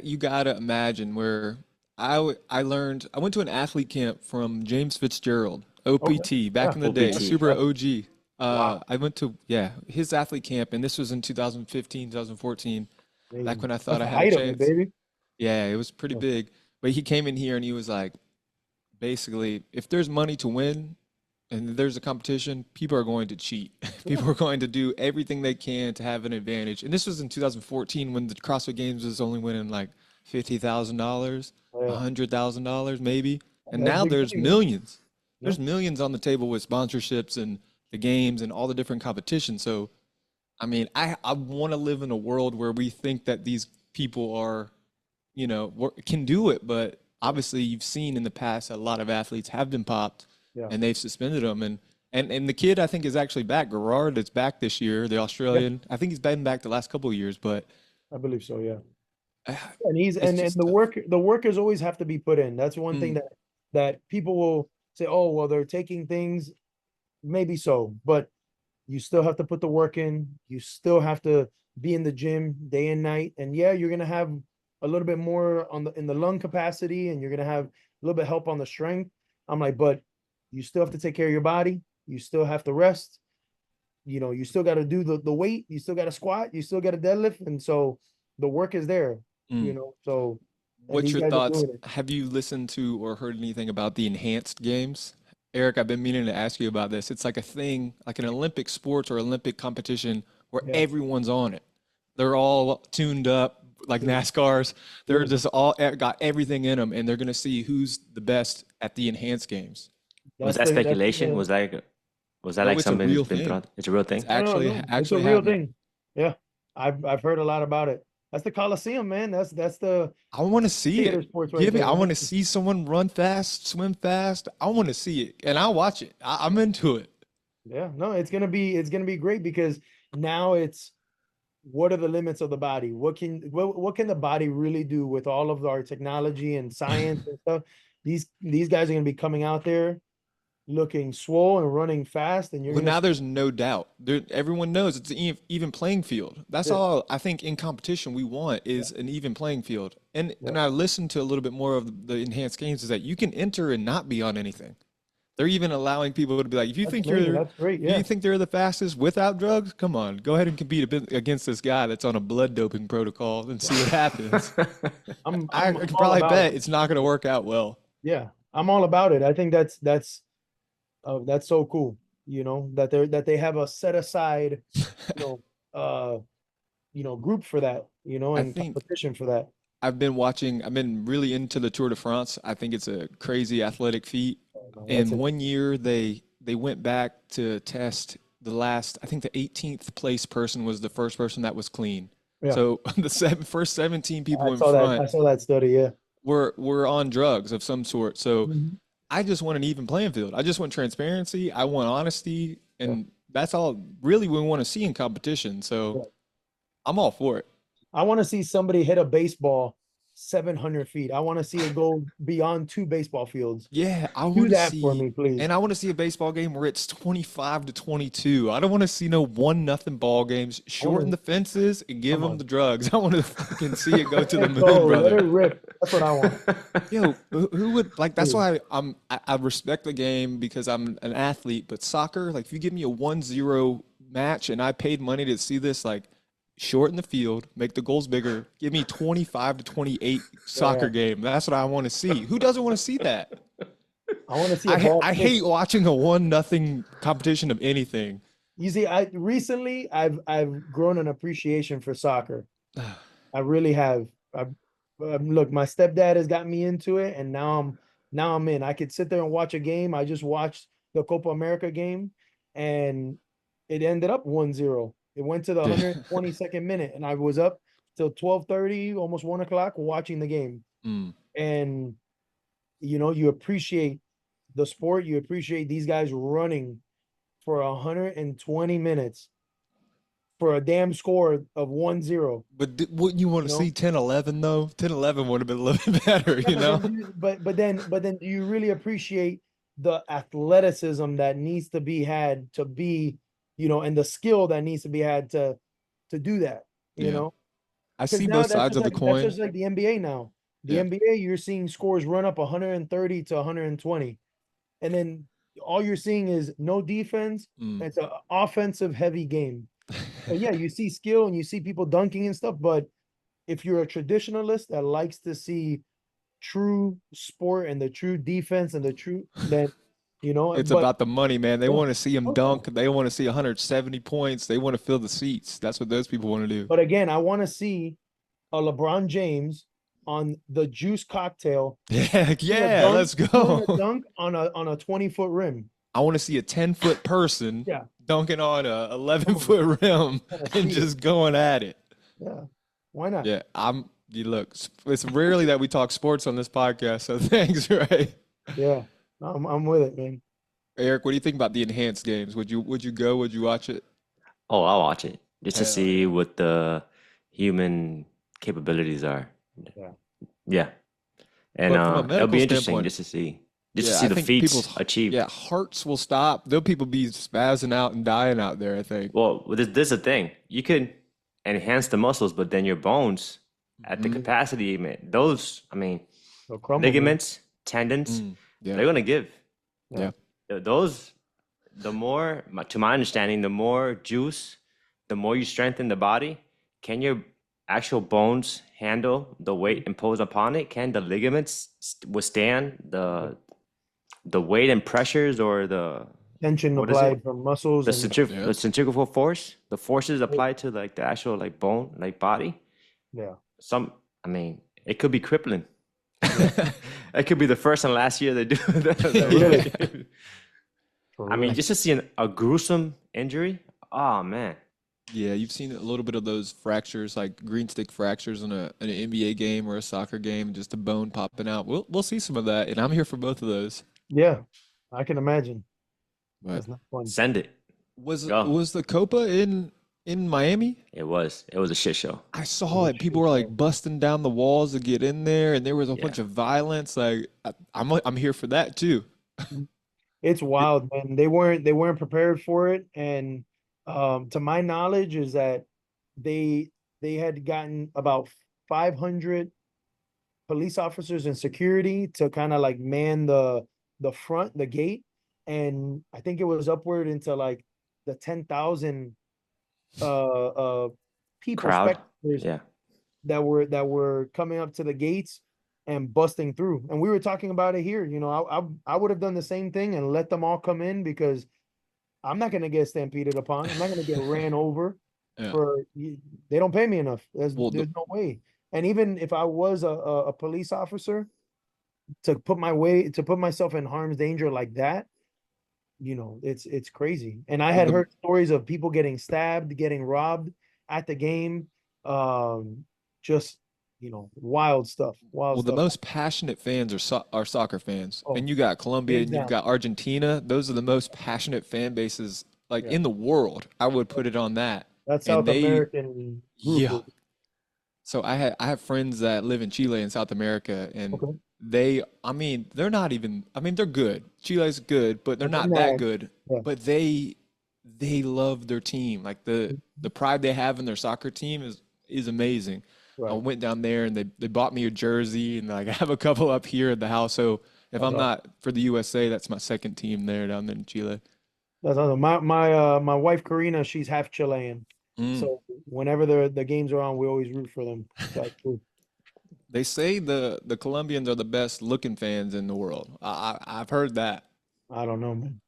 you gotta imagine where I learned. I went to an athlete camp from James Fitzgerald, Okay. OPT, back Yeah. in the day, Yeah. OPT. super Yeah. OG. Wow. I went to yeah his athlete camp, and this was in 2015, 2014, back Amazing. when I That's thought I the had a height of it, chance. baby. Yeah, it was pretty Yeah. big. But he came in here and he was like, basically, if there's money to win and there's a competition, people are going to cheat. Yeah. People are going to do everything they can to have an advantage. And this was in 2014 when the CrossFit Games was only winning like $50,000, Yeah. $100,000 maybe. And That's now big there's money, man. millions. Yeah. There's millions on the table with sponsorships and the games and all the different competitions. So, I mean, I want to live in a world where we think that these people are can do it, but Yeah. obviously you've seen in the past that a lot of athletes have been popped Yeah. and they've suspended them. And the kid I think is actually back. Gerard is back this year, the Yeah. Australian. I think he's been back the last couple of years, but I believe so. Yeah. uh, And he's it's and just the tough. workers always have to be put in. That's one thing Mm, that people will say, oh, well, they're taking things, maybe so, but you still have to put the work in. You still have to be in the gym day and night. And yeah, you're gonna have a little bit more on the in the lung capacity, and you're gonna have a little bit help on the strength. I'm like, but you still have to take care of your body. You still have to rest. You still got to do the weight. You still got to squat. You still got to deadlift. And so the work is there. mm. So and What's these your guys are thoughts? doing it. Have you listened to or heard anything about the enhanced games? Eric, I've been meaning to ask you about this. It's like a thing, like an Olympic sports or Olympic competition where Yeah. everyone's on it. They're all tuned up like NASCARs. They're just all got everything in them, and they're gonna see who's the best at the enhanced games. Was That's that the that's speculation? the Was that No, like it's a something that's real been thing. throughout? It's a real It's thing? no, no, actually no. It's a actually real happening. thing. Yeah, I've heard a lot about it. That's the Coliseum, man. That's the I want to see theater it. sports right there. I want Man. to see someone run fast, swim fast. I want to see it, and I'll watch it. I'm into it. Yeah, no, it's gonna be great because now it's what are the limits of the body? What can the body really do with all of our technology and science and stuff? These guys are gonna be coming out there looking swole and running fast, and you're Well, gonna now see there's no doubt. Everyone knows it's an even playing field. That's it. all I think in competition we want Yeah, is an even playing field. And yeah. I listened to a little bit more of the enhanced games is that you can enter and not be on anything. They're even allowing people to be like, That's amazing. That's great. if you Yeah. think they're the fastest without drugs, come on, go ahead and compete against this guy that's on a blood doping protocol and see what happens. I'm I I'm can I'm all probably about bet it. it's not going to work out well. Yeah, I'm all about it. I think that's so cool, that they have a set aside, you know, group for that, I and think competition for that. I've been really into the Tour de France. I think it's a crazy athletic feat. That's And it. one year they went back to test the last, I think the 18th place person was the first person that was clean. Yeah, So the first 17 people I in saw that. I front saw that study. Yeah. were on drugs of some sort. So Mhm. I just want an even playing field. I just want transparency. I want honesty, Yeah. and that's all really we want to see in competition. Yeah. So I'm all for it. I want to see somebody hit a baseball 700 feet. I want to see it go beyond 2 baseball fields. Yeah, I Do want to that for see, me, please. and I want to see a baseball game where it's 25-22. I don't want to see no 1-0 ball games. I want Shorten to the fences and give come them on. the drugs. I want to fucking see it go to the Let moon, go. Let it brother. rip. That's what I want. Yo, who would like? That's Please. why I respect the game because I'm an athlete. But soccer, like, if you give me a 1-0 match and I paid money to see this, like, shorten the field, make the goals bigger, give me 25-28 Yeah. soccer game. That's what I want to see. Who doesn't want to see that? I want to see a ball I kick. hate watching a 1-0 competition of anything. You see, I've grown an appreciation for soccer. I really have. Look, my stepdad has got me into it, and now I'm in. I could sit there and watch a game. I just watched the Copa America game, and it ended up 1-0. It went to the Yeah. 122nd minute, and I was up till 12:30, almost 1 o'clock, watching the game. Mm. And you appreciate the sport. You appreciate these guys running for 120 minutes for a damn score of 1-0. But wouldn't you want You to know, see 10-11 though? 10-11 would have been a little bit better, yeah, you know? but then you really appreciate the athleticism that needs to be had to be, and the skill that needs to be had to do that, Yeah. I because see now both sides of the that's coin. just like the NBA now. The Yeah. NBA, you're seeing scores run up 130 to 120, and then all you're seeing is no defense. Mm. It's an offensive heavy game. So yeah, you see skill and you see people dunking and stuff, but if you're a traditionalist that likes to see true sport and the true defense and the true, then It's but about the money, man. They yeah, want to see him okay. dunk. They want to see 170 points. They want to fill the seats. That's what those people want to do. But again, I want to see a LeBron James on the juice cocktail Yeah, doing a yeah, dunk, let's doing a go. dunk on a 20-foot rim. I want to see a 10-foot person Yeah, dunking on a come on, 11-foot rim I want to and see it. just going at it. Yeah, why not? Yeah, you look, it's rarely that we talk sports on this podcast, so thanks, right? Yeah, no, I'm with it, man. Eric, what do you think about the enhanced games? Would you go? Would you watch it? Oh, I'll watch it just to Hell see yeah. what the human capabilities are. Yeah. Yeah. And But from a it'll medical be interesting standpoint, just to yeah, see I the think feats achieved. hearts will stop. There'll people be spazzing out and dying out there, I think. Well, this is the thing. You could enhance the muscles, but then your bones at the Mhm. capacity, man, those, I mean, They'll crumble, man. ligaments, tendons, Yeah, they're gonna give. yeah. Those, to my understanding, the more juice, the more you strengthen the body, can your actual bones handle the weight imposed upon it? Can the ligaments withstand the weight and pressures or Tension what is it? applied from muscles The and Yeah. the centrifugal force, the forces applied to like the actual like bone, like body. yeah. I mean, it could be crippling. It could be the first and last year they do Really? that. For I mean, real. just to see a gruesome injury. Oh man. Yeah, you've seen a little bit of those fractures, like green stick fractures in an NBA game or a soccer game, just a bone popping out. We'll see some of that, and I'm here for both of those. Yeah, I can imagine. But That's not fun. Send it. Go. was the Copa in Miami? It was. It was a shit show. I saw it. People were like busting down the walls to get in there, and there was a Yeah. bunch of violence. Like I'm here for that too. It's wild, man. They weren't prepared for it, and to my knowledge is that they they had gotten about 500 police officers and security to kind of like man the gate, and I think it was upward into like the 10,000 uh people, Crowd. spectators Yeah. that were coming up to the gates and busting through. And we were talking about it here. I would have done the same thing and let them all come in, because I'm not going to get stampeded upon. I'm not going to get ran over Yeah. they don't pay me enough. Well, There's no way. And even if I was a police officer, to put myself in harm's danger like that, it's crazy. And I well, had the heard stories of people getting stabbed, getting robbed at the game. Just wild stuff. Wild well, the stuff. most passionate fans are soccer fans. Oh, And you got Colombia hands and you've down. got Argentina. Those are the most passionate fan bases like Yeah. in the world. I would put it on that. That And South they, American group yeah. is So I have friends that live in Chile and South America, and okay. I mean, they're not even, I mean, they're good. Chile's good, but they're But they're not that not. good. Yeah. But they love their team. Like the pride they have in their soccer team is amazing. I Right. went down there and they bought me a jersey, and like I have a couple up here at the house. So if That's I'm awesome. not for the USA, that's my second team there down there in Chile. That's awesome. My wife Karina, she's half Chilean. Mm. So whenever the games are on, we always root for them. That's cool. They say the Colombians are the best looking fans in the world. I've heard that. I don't know, man.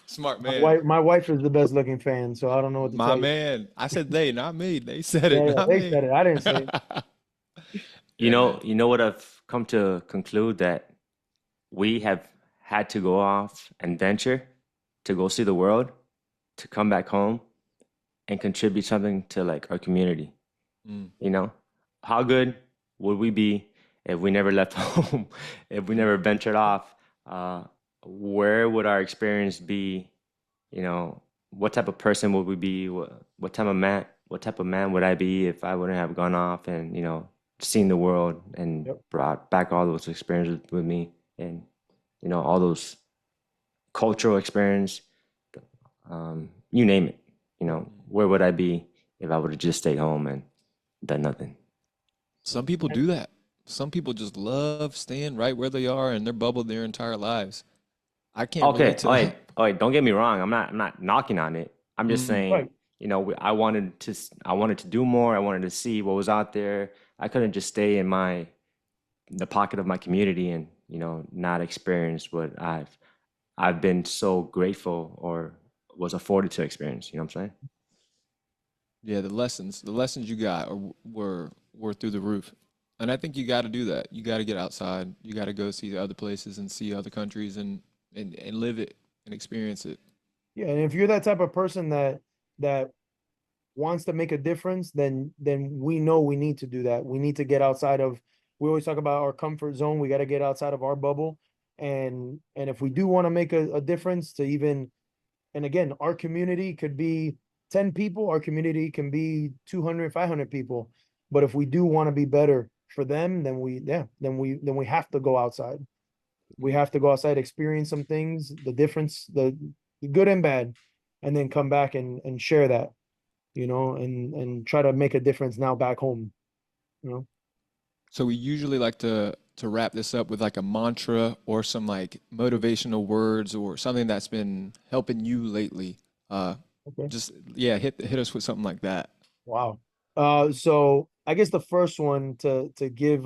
Smart My man. wife, my wife is the best looking fan, so I don't know what to My tell you. man. I said they, not me. They said Yeah, it, yeah, not they me. said it. I didn't say it. Yeah, man. You know what I've come to conclude that we have had to go off and venture to go see the world, to come back home and contribute something to like our community. Mm. You know, how good would we be if we never left home, if we never ventured off? Where would our experience be? You know, what type of person would we be? What type of man would I be if I wouldn't have gone off and, seen the world and Yep. brought back all those experiences with me and, all those cultural experience, you name it. Where would I be if I would have just stayed home and done nothing? Some people do that. Some people just love staying right where they are in their bubble their entire lives. I can't Okay, relate to that. all right, don't get me wrong. I'm not knocking on it. I'm just Mm. saying, Right. I wanted to do more. I wanted to see what was out there. I couldn't just stay in the pocket of my community and, not experience what I've been so grateful or was afforded to experience. You know what I'm saying? Yeah, the lessons you got were through the roof. And I think you got to do that. You got to get outside. You got to go see other places and see other countries and live it and experience it. Yeah, and if you're that type of person that wants to make a difference, then we know we need to do that. We need to get outside of. We always talk about our comfort zone. We got to get outside of our bubble, and if we do want to make a difference, to even, and again, our community could be 10 people. Our community can be 200, 500 people. But if we do want to be better for them, then we have to go outside. We have to go outside, experience some things, the difference, the good and bad, and then come back and share that, and try to make a difference now back home, you know. So we usually like to wrap this up with like a mantra or some like motivational words or something that's been helping you lately. Okay. Just yeah, hit us with something like that. Wow. So I guess the first one to give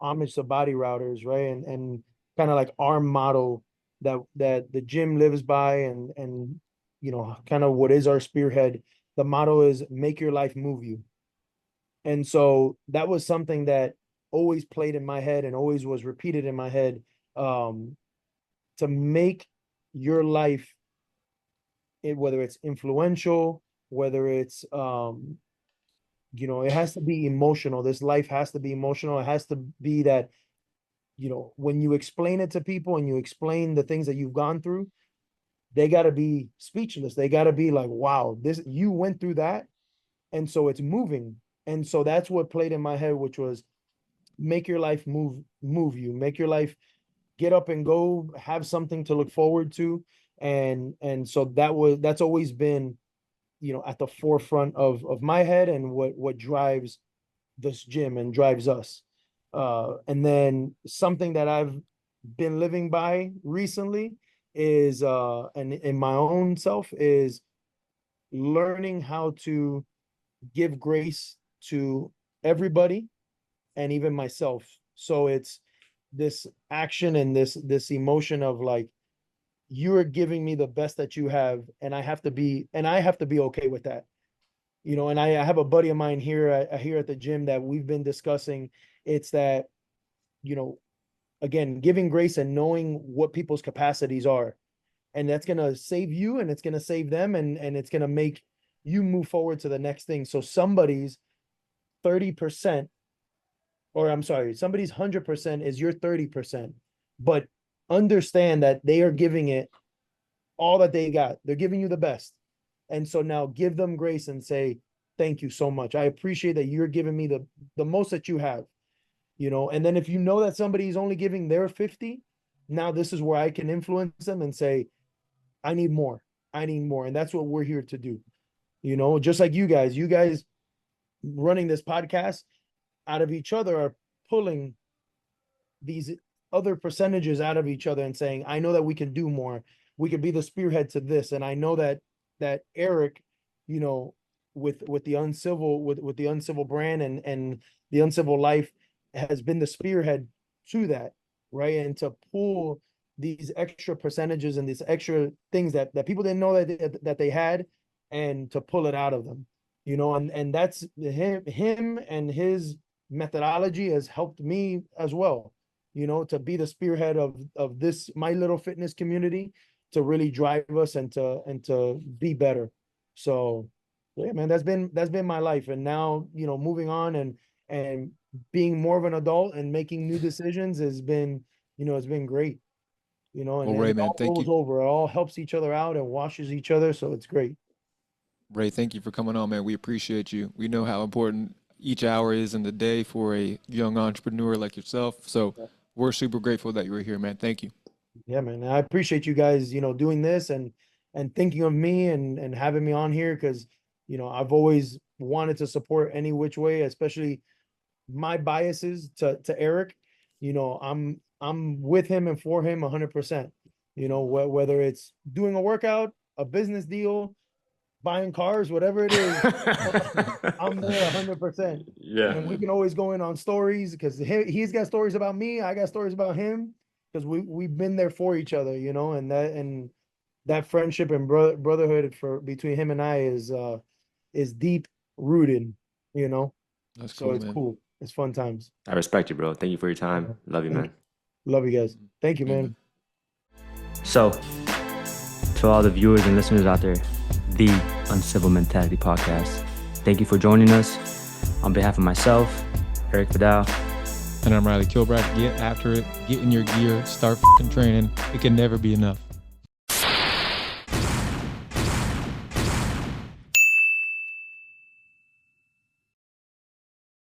homage to body routers, right? And kind of like our motto that the gym lives by, and kind of what is our spearhead. The motto is make your life move you. And so that was something that always played in my head and always was repeated in my head, to make your life, whether it's influential, whether it's, it has to be emotional. This life has to be emotional. It has to be that, when you explain it to people and you explain the things that you've gone through, they got to be speechless. They got to be like, wow, you went through that. And so it's moving. And so that's what played in my head, which was make your life move you, make your life get up and go, have something to look forward to. And so that's always been, at the forefront of my head and what drives this gym and drives us. And then something that I've been living by recently is, and in my own self, is learning how to give grace to everybody and even myself. So it's this action and this emotion of like, you are giving me the best that you have, and I have to be okay with that. And I have a buddy of mine here at the gym that we've been discussing. It's that, again, giving grace and knowing what people's capacities are. And that's going to save you and it's going to save them, and it's going to make you move forward to the next thing. So somebody's 30%, or I'm sorry, somebody's 100% is your 30%, but understand that they are giving it all that they got. They're giving you the best. And so now give them grace and say, thank you so much. I appreciate that you're giving me the most that you have, and then if you know that somebody's only giving their 50, now this is where I can influence them and say, I need more. And that's what we're here to do. Just like you guys running this podcast out of each other are pulling these other percentages out of each other and saying, I know that we can do more. We could be the spearhead to this. And I know that Erik, with the Uncivil, with the Uncivil brand and the Uncivil life has been the spearhead to that, right? And to pull these extra percentages and these extra things that people didn't know that they had, and to pull it out of them, and that's him and his methodology has helped me as well, to be the spearhead of this My Little Fitness community, to really drive us and to be better. So yeah, man, that's been my life. And now, moving on and being more of an adult and making new decisions has been, it's been great, and, Well, Ray, it man, all thank goes you. over. It all helps each other out and washes each other. So it's great. Ray, thank you for coming on, man. We appreciate you. We know how important each hour is in the day for a young entrepreneur like yourself. So we're super grateful that you were here, man. Thank you. Yeah, man. I appreciate you guys, doing this and thinking of me and having me on here, because, I've always wanted to support any which way, especially my biases to Erik. I'm with him and for him 100%. Whether it's doing a workout, a business deal, buying cars, whatever it is, I'm there 100%. Yeah. And we can always go in on stories, because he's got stories about me, I got stories about him, because we've been there for each other, and that friendship and brotherhood between him and I is deep rooted, That's so cool, it's man. cool. It's fun times. I respect you, bro. Thank you for your time. Love you, man. Love you guys. Thank you, man. Amen. So, to all the viewers and listeners out there, the Uncivil Mentality Podcast, thank you for joining us. On behalf of myself, Erik Vidal, And I'm Reilly. Kilbride. Get after it. Get in your gear. Start training. It can never be enough.